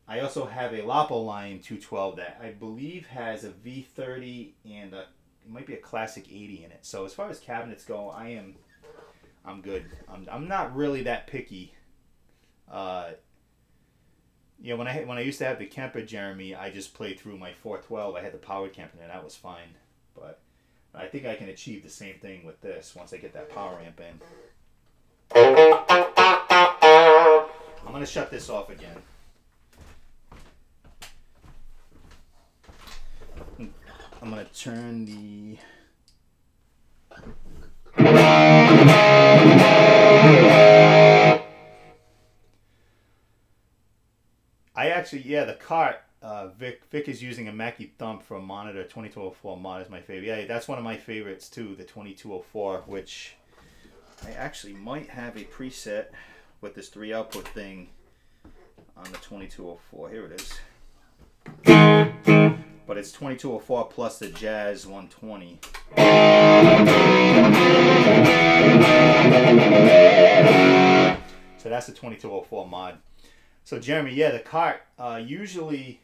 I also have a Lapo line 212 that I believe has a V30 and it might be a classic 80 in it. So as far as cabinets go, I'm good. I'm not really that picky. You know, when I used to have the Kemper Jeremy, I just played through my 412. I had the powered Kemper and that was fine. But I think I can achieve the same thing with this once I get that power amp in. I'm going to shut this off again. I'm going to turn the... Yeah, the cart, Vic is using a Mackie Thump for a monitor. 2204 mod is my favorite. Yeah, that's one of my favorites too, the 2204, which I actually might have a preset with this 3 output thing on the 2204. Here it is. But it's 2204 plus the Jazz 120. So that's the 2204 mod. So Jeremy, yeah, the cart, usually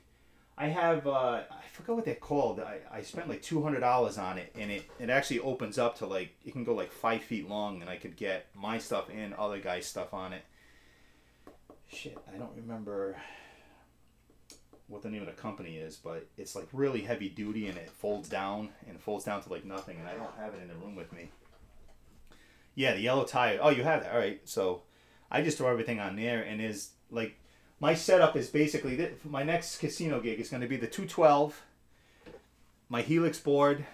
I have, I forgot what they're called. I spent like $200 on it, and it actually opens up to like, it can go like 5 feet long, and I could get my stuff and other guys' stuff on it. Shit, I don't remember what the name of the company is, but it's like really heavy duty, and it folds down to like nothing, and I don't have it in the room with me. Yeah, the yellow tire. Oh, you have that. All right. So I just throw everything on there, and is like, my setup is basically this. My next casino gig is going to be the 212, my Helix board.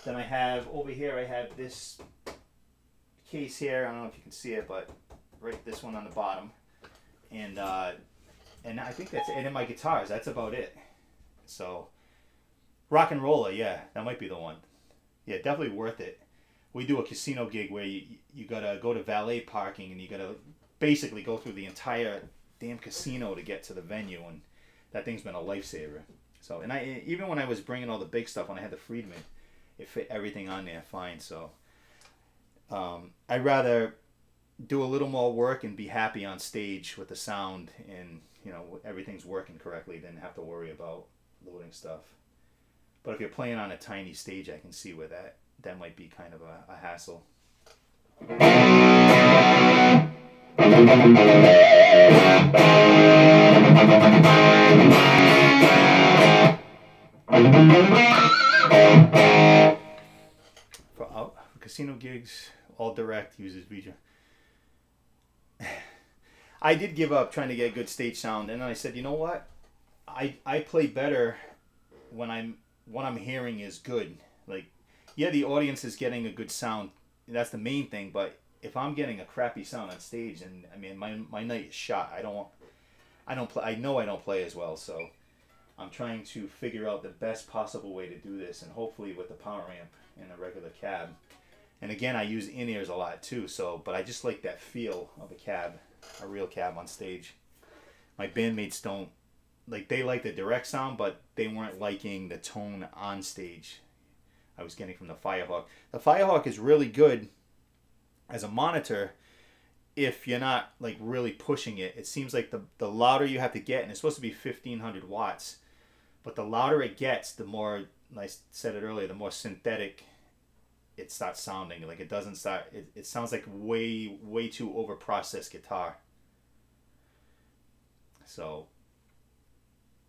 Then I have over here, I have this case here. I don't know if you can see it, but right, this one on the bottom, and I think that's it. And then my guitars. That's about it. So rock and roller, yeah, that might be the one. Yeah, definitely worth it. We do a casino gig where you gotta go to valet parking, and you gotta basically go through the entire damn casino to get to the venue, and that thing's been a lifesaver. So, and even when I was bringing all the big stuff, when I had the Friedman, it fit everything on there fine. So I'd rather do a little more work and be happy on stage with the sound, and you know, everything's working correctly, than have to worry about loading stuff. But if you're playing on a tiny stage, I can see where that might be kind of a hassle. For casino gigs, all direct, uses VJ. I did give up trying to get good stage sound, and then I said, you know what? I play better when what I'm hearing is good. Like, yeah, the audience is getting a good sound. That's the main thing, but if I'm getting a crappy sound on stage, and I mean my night is shot. I don't play. I know I don't play as well, so I'm trying to figure out the best possible way to do this, and hopefully with the power amp and a regular cab. And again, I use in-ears a lot too. So, but I just like that feel of a cab, a real cab on stage. my bandmates don't like. They like the direct sound, but they weren't liking the tone on stage I was getting from the Firehawk. The Firehawk is really good as a monitor if you're not like really pushing it. It seems like the louder you have to get, and it's supposed to be 1500 watts, but the louder it gets, the more, I said it earlier, the more synthetic it starts sounding. Like it doesn't start, it sounds like way too over processed guitar. So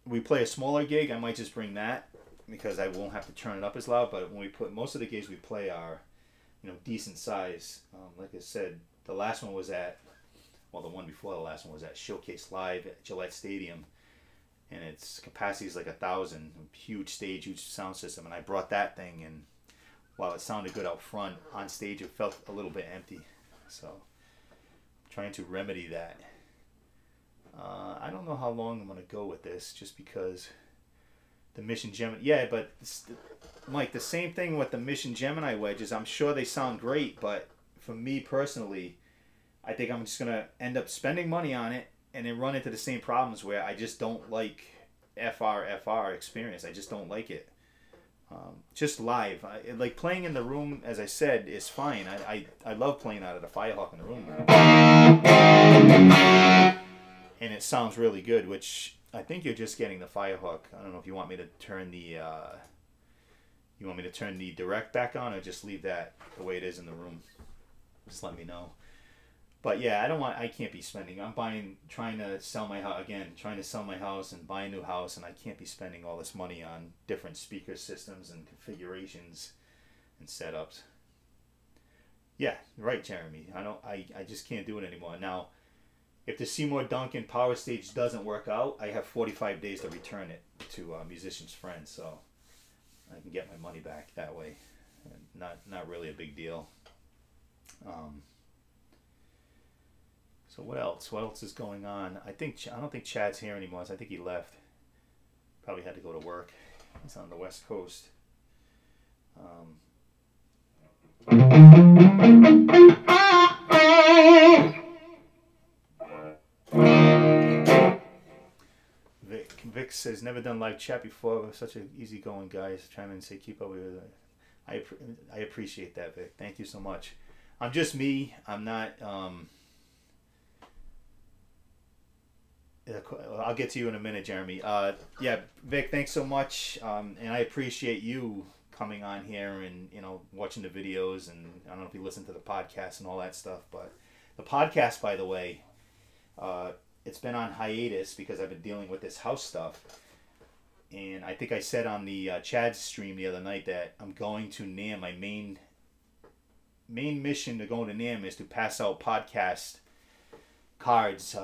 we play a smaller gig, I might just bring that because I won't have to turn it up as loud. But when we put, most of the gigs we play are, you know, decent size. Like I said, the last one was at, well, the one before the last one was at Showcase Live at Gillette Stadium, and its capacity is like 1,000. Huge stage, huge sound system, and I brought that thing, and while it sounded good out front, on stage it felt a little bit empty. So I'm trying to remedy that. I don't know how long I'm going to go with this, just because the Mission Gemini, yeah, but Mike, the same thing with the Mission Gemini wedges. I'm sure they sound great, but for me personally, I think I'm just going to end up spending money on it and then run into the same problems where I just don't like FR experience. I just don't like it. Just live. Like playing in the room, as I said, is fine. I love playing out of the Firehawk in the room. And it sounds really good, which I think you're just getting the Firehawk. I don't know if you want me to turn the direct back on, or just leave that the way it is in the room. Just let me know. But yeah, I can't be spending. I'm trying to sell my house again, trying to sell my house and buy a new house, and I can't be spending all this money on different speaker systems and configurations and setups. Yeah, right, Jeremy. I just can't do it anymore. Now, if the Seymour Duncan Power Stage doesn't work out, I have 45 days to return it to Musician's Friend, so I can get my money back that way. Not really a big deal. So what else? What else is going on? I don't think Chad's here anymore. I think he left. Probably had to go to work. He's on the West Coast. Vic says, never done live chat before. Such an easygoing guy. Trying to say keep up with it. I appreciate that, Vic. Thank you so much. I'm just me. I'm not. I'll get to you in a minute, Jeremy. Yeah, Vic, thanks so much. And I appreciate you coming on here and, you know, watching the videos. And I don't know if you listen to the podcast and all that stuff, but the podcast, by the way, it's been on hiatus because I've been dealing with this house stuff. And I think I said on the Chad's stream the other night that I'm going to NAMM. My main mission to go to NAMM is to pass out podcast cards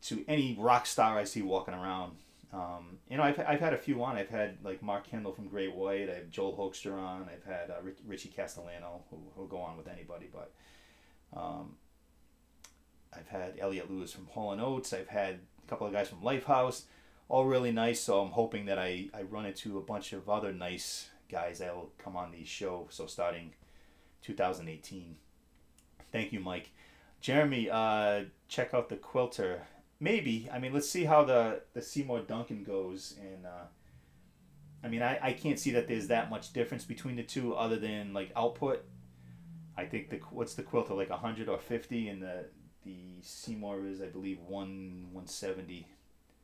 to any rock star I see walking around. You know, I've had a few on. I've had like Mark Kendall from Great White. I have Joel Hoekstra on. I've had Richie Castellano, who'll go on with anybody. But I've had Elliot Lewis from Hall & Oates. I've had a couple of guys from Lifehouse. All really nice. So I'm hoping that I run into a bunch of other nice guys that will come on the show. So starting 2018. Thank you, Mike. Jeremy, check out the Quilter. Maybe. I mean, let's see how the Seymour Duncan goes. And I mean, I can't see that there's that much difference between the two other than like output. I think what's the Quilter, like 100 or 50, and the Seymour is, I believe, 170,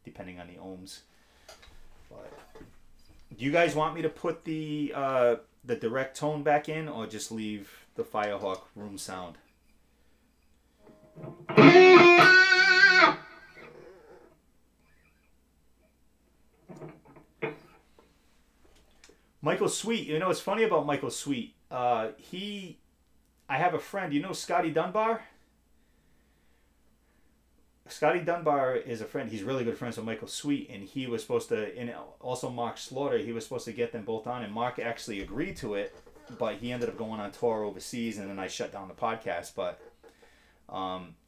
depending on the ohms. But do you guys want me to put the direct tone back in, or just leave the Firehawk room sound? Michael Sweet, you know what's funny about Michael Sweet? I have a friend, you know Scotty Dunbar? Scotty Dunbar is a friend. He's really good friends with Michael Sweet, and he was supposed to, and also Mark Slaughter, he was supposed to get them both on, and Mark actually agreed to it, but he ended up going on tour overseas, and then I shut down the podcast. But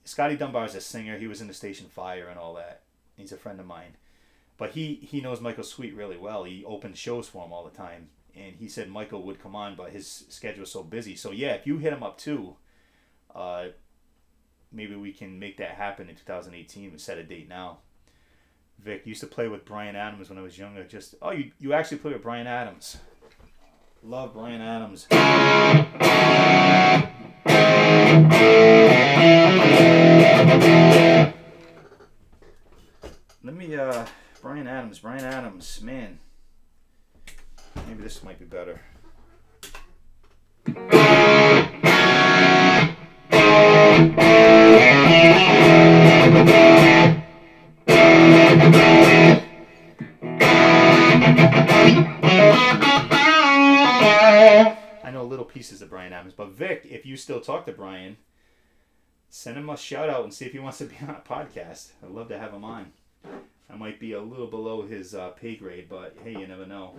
Scotty Dunbar is a singer. He was in the Station Fire and all that. He's a friend of mine. But he knows Michael Sweet really well. He opened shows for him all the time. And he said Michael would come on, but his schedule is so busy. So yeah, if you hit him up too, maybe we can make that happen in 2018 and set a date now. Vic, used to play with Bryan Adams when I was younger. Just oh, you actually play with Bryan Adams. Love Bryan Adams. Let me Bryan Adams, man. Maybe this might be better. I know little pieces of Bryan Adams, but Vic, if you still talk to Bryan, send him a shout out and see if he wants to be on a podcast. I'd love to have him on. I might be a little below his pay grade, but hey, you never know.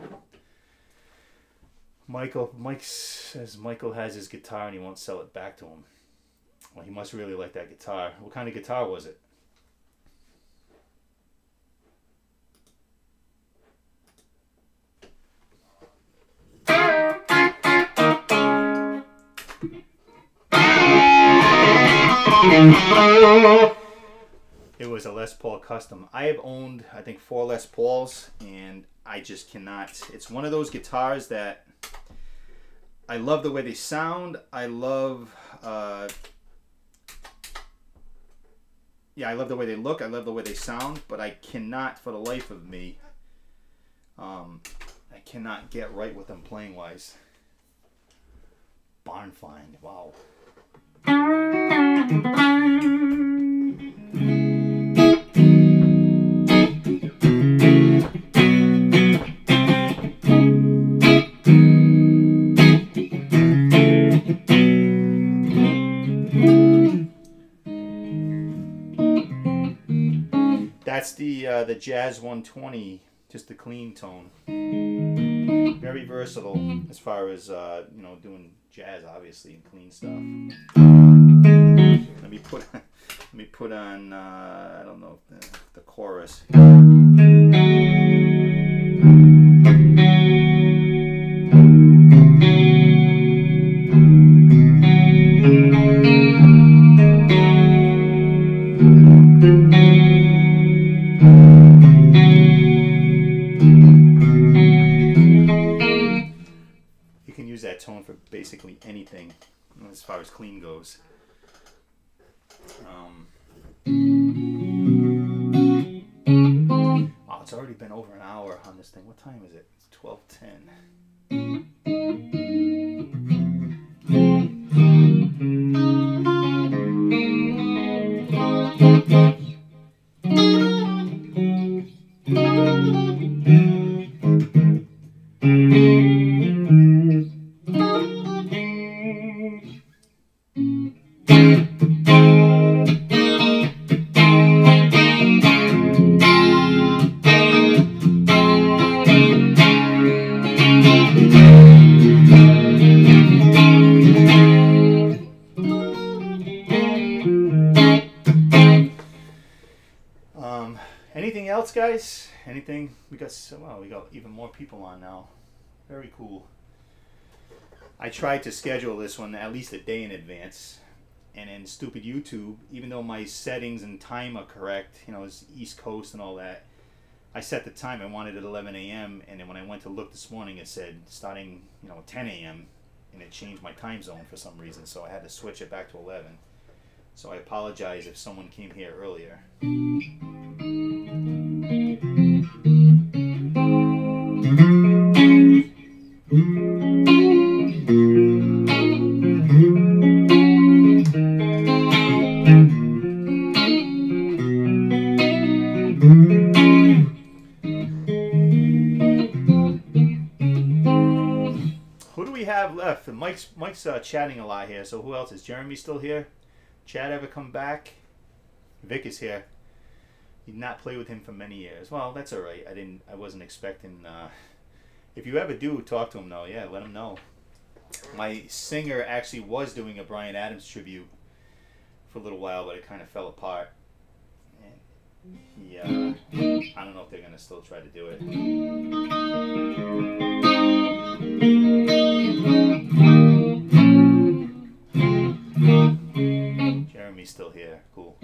Mike says Michael has his guitar and he won't sell it back to him. Well, he must really like that guitar. What kind of guitar was it? It was a Les Paul Custom. I have owned, I think, 4 Les Pauls, and I just cannot. It's one of those guitars that I love the way they sound. I love, I love the way they look. I love the way they sound, but I cannot, for the life of me, I cannot get right with them playing wise. Barn Find, wow. That's the Jazz 120, just the clean tone. Very versatile as far as doing jazz, obviously, and clean stuff. Let me put on I don't know, the chorus. You can use that tone for basically anything as far as clean goes. Oh, it's already been over an hour on this thing. What time is it? It's 12:10. Anything else, guys? Anything? We got even more people on now. Very cool. I tried to schedule this one at least a day in advance, and in stupid YouTube, even though my settings and time are correct, it's East Coast and all that, I set the time. I wanted it at 11 a.m. and then when I went to look this morning, it said starting 10 a.m. and it changed my time zone for some reason, so I had to switch it back to 11. So I apologize if someone came here earlier. Who do we have left? Mike's chatting a lot here, so who else? Is Jeremy still here? Chad ever come back? Vic is here. Did not play with him for many years. Well, that's all right. I wasn't expecting. If you ever do talk to him, though, yeah, let him know. My singer actually was doing a Bryan Adams tribute for a little while, but it kind of fell apart. Yeah, I don't know if they're gonna still try to do it. Jeremy's still here. Cool.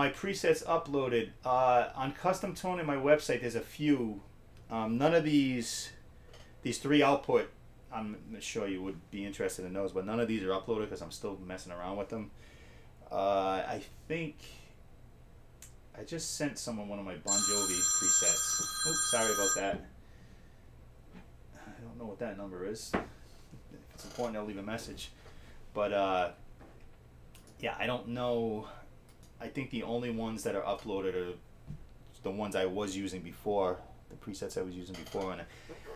my presets uploaded on Custom Tone in my website. There's a few. None of these 3 output. I'm sure you would be interested in those, but none of these are uploaded because I'm still messing around with them. I think I just sent someone one of my Bon Jovi presets. Oops, sorry about that. I don't know what that number is. If it's important, I'll leave a message. But yeah, I don't know. I think the only ones that are uploaded are the ones I was using before, the presets I was using before, and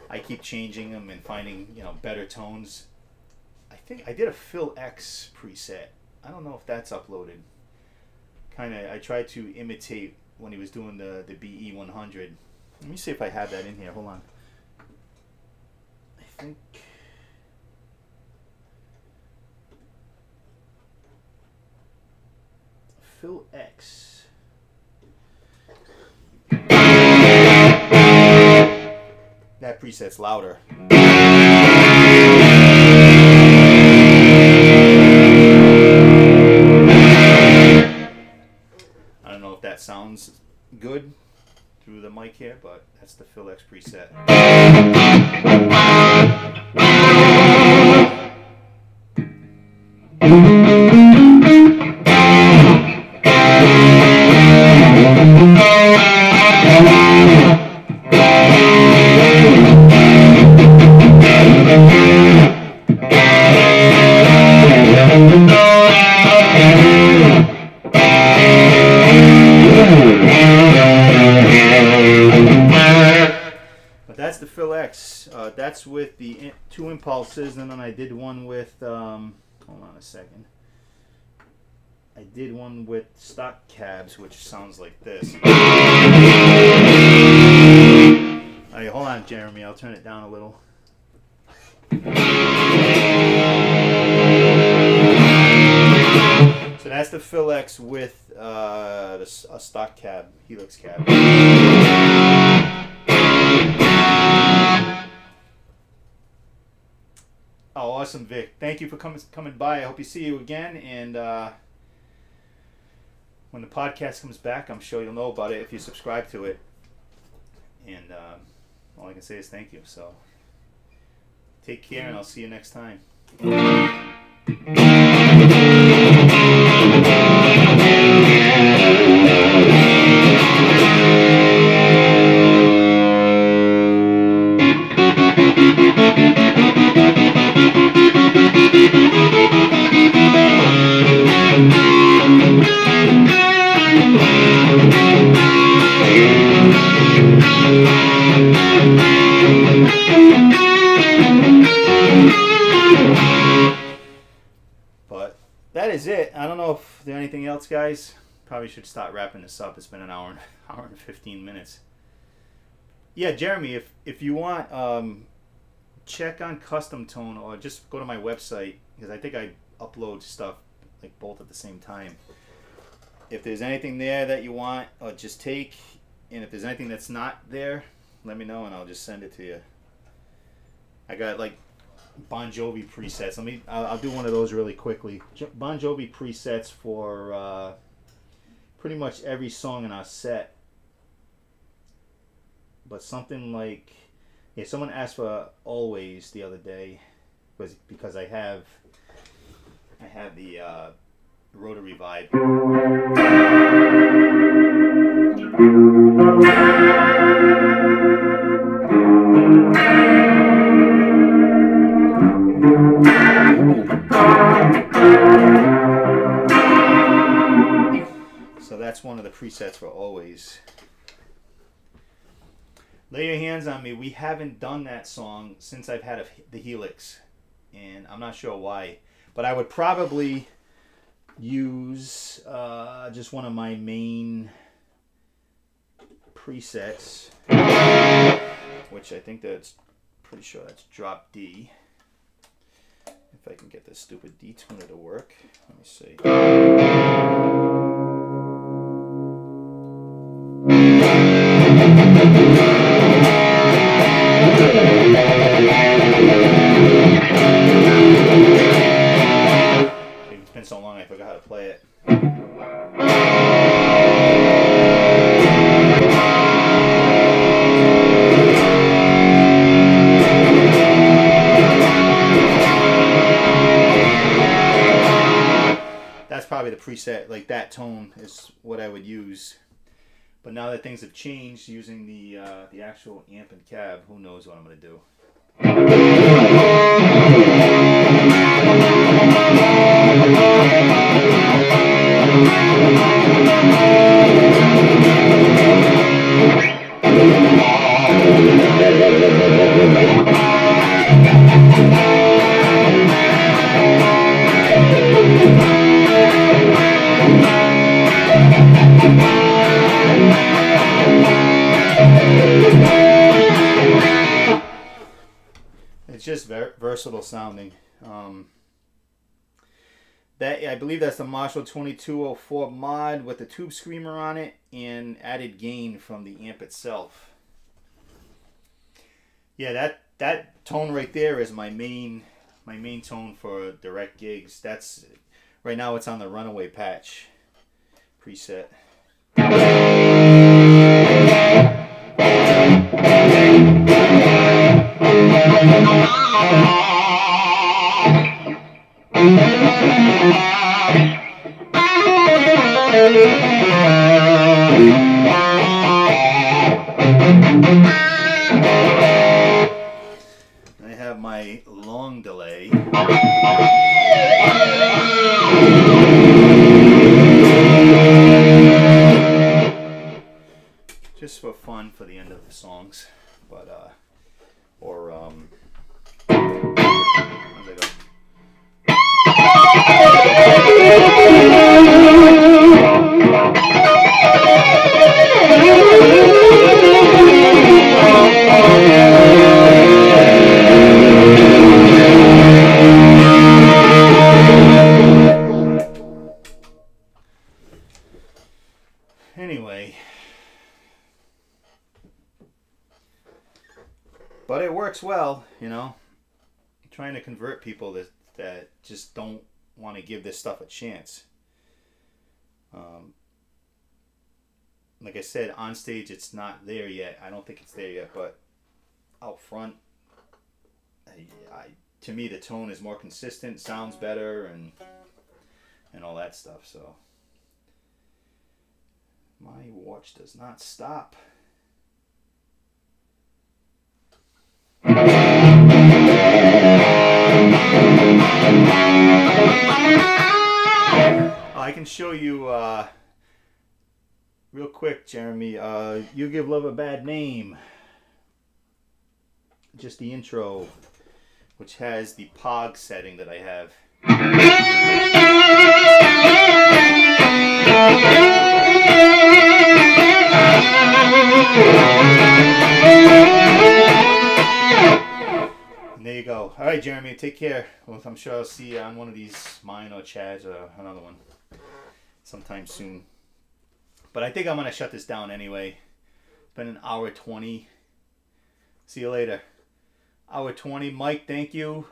I keep changing them and finding, you know, better tones. I think I did a Phil X preset. I don't know if that's uploaded. I tried to imitate when he was doing the BE 100. Let me see if I have that in here. Hold on. I think Phil X. That preset's louder. I don't know if that sounds good through the mic here, but that's the Phil X preset. But that's the Phil X. That's with the 2 impulses, and then I did one with, hold on a second. I did one with stock cabs, which sounds like this. Hey, hold on, Jeremy. I'll turn it down a little. So that's the Phil X with a stock cab, Helix cab. Oh, awesome, Vic. Thank you for coming by. I hope you see you again. And when the podcast comes back, I'm sure you'll know about it if you subscribe to it. And all I can say is thank you. So take care, and I'll see you next time. But that is it. I don't know if there's anything else, guys. Probably should start wrapping this up. It's been an hour and 15 minutes. Yeah, Jeremy, if you want, check on Custom Tone or just go to my website, because I think I upload stuff like both at the same time. If there's anything there that you want, just take, and if there's anything that's not there, let me know and I'll just send it to you. I got like Bon Jovi presets. I'll do one of those really quickly. Bon Jovi presets for pretty much every song in our set. But something like, yeah, someone asked for Always the other day, because I have the rotary vibe. So that's one of the presets for Always. Lay Your Hands on Me. We haven't done that song since I've had the Helix, and I'm not sure why, but I would probably use just one of my main presets, which I think that's pretty sure that's drop D. If I can get this stupid D tuner to work, let me see. It's been so long I forgot how to play it. probably the preset, like that tone is what I would use. But now that things have changed, using the actual amp and cab, who knows what I'm gonna do. It's just versatile sounding. That I believe that's the Marshall 2204 mod with the tube screamer on it and added gain from the amp itself. Yeah, that tone right there is my main tone for direct gigs. That's right now it's on the Runaway Patch preset. I have my long delay. Just for fun for the end of the songs. But how's that go? Anyway, but it works well, you know. I'm trying to convert people that just don't want to give this stuff a chance. Like I said, on stage it's not there yet. I don't think it's there yet, but out front, to me the tone is more consistent, sounds better, and all that stuff. So my watch does not stop. I can show you real quick, Jeremy. You Give Love a Bad Name. Just the intro, which has the POG setting that I have. And there you go. All right, Jeremy, take care. Well, I'm sure I'll see you on one of these, mine or Chad's or another one sometime soon. But I think I'm going to shut this down anyway. It's been an hour 20. See you later. Hour 20. Mike, thank you.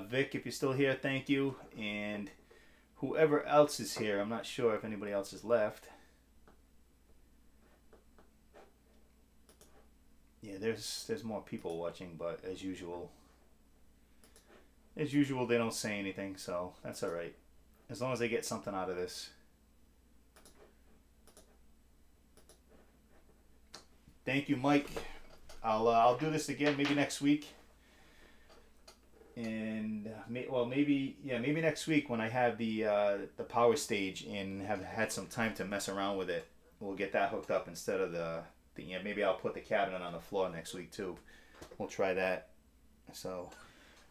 Vic, if you're still here, thank you. And whoever else is here, I'm not sure if anybody else has left. Yeah, there's more people watching, but as usual, they don't say anything, so that's all right. As long as they get something out of this. Thank you, Mike. I'll do this again maybe next week. And maybe next week when I have the power stage and have had some time to mess around with it, we'll get that hooked up instead of the amp. Maybe I'll put the cabinet on the floor next week too. We'll try that. So,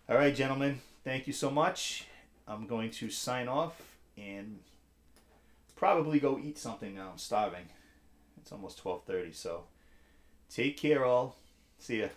all right, gentlemen, thank you so much. I'm going to sign off and probably go eat something now. I'm starving. It's almost 12:30, so take care all. See ya.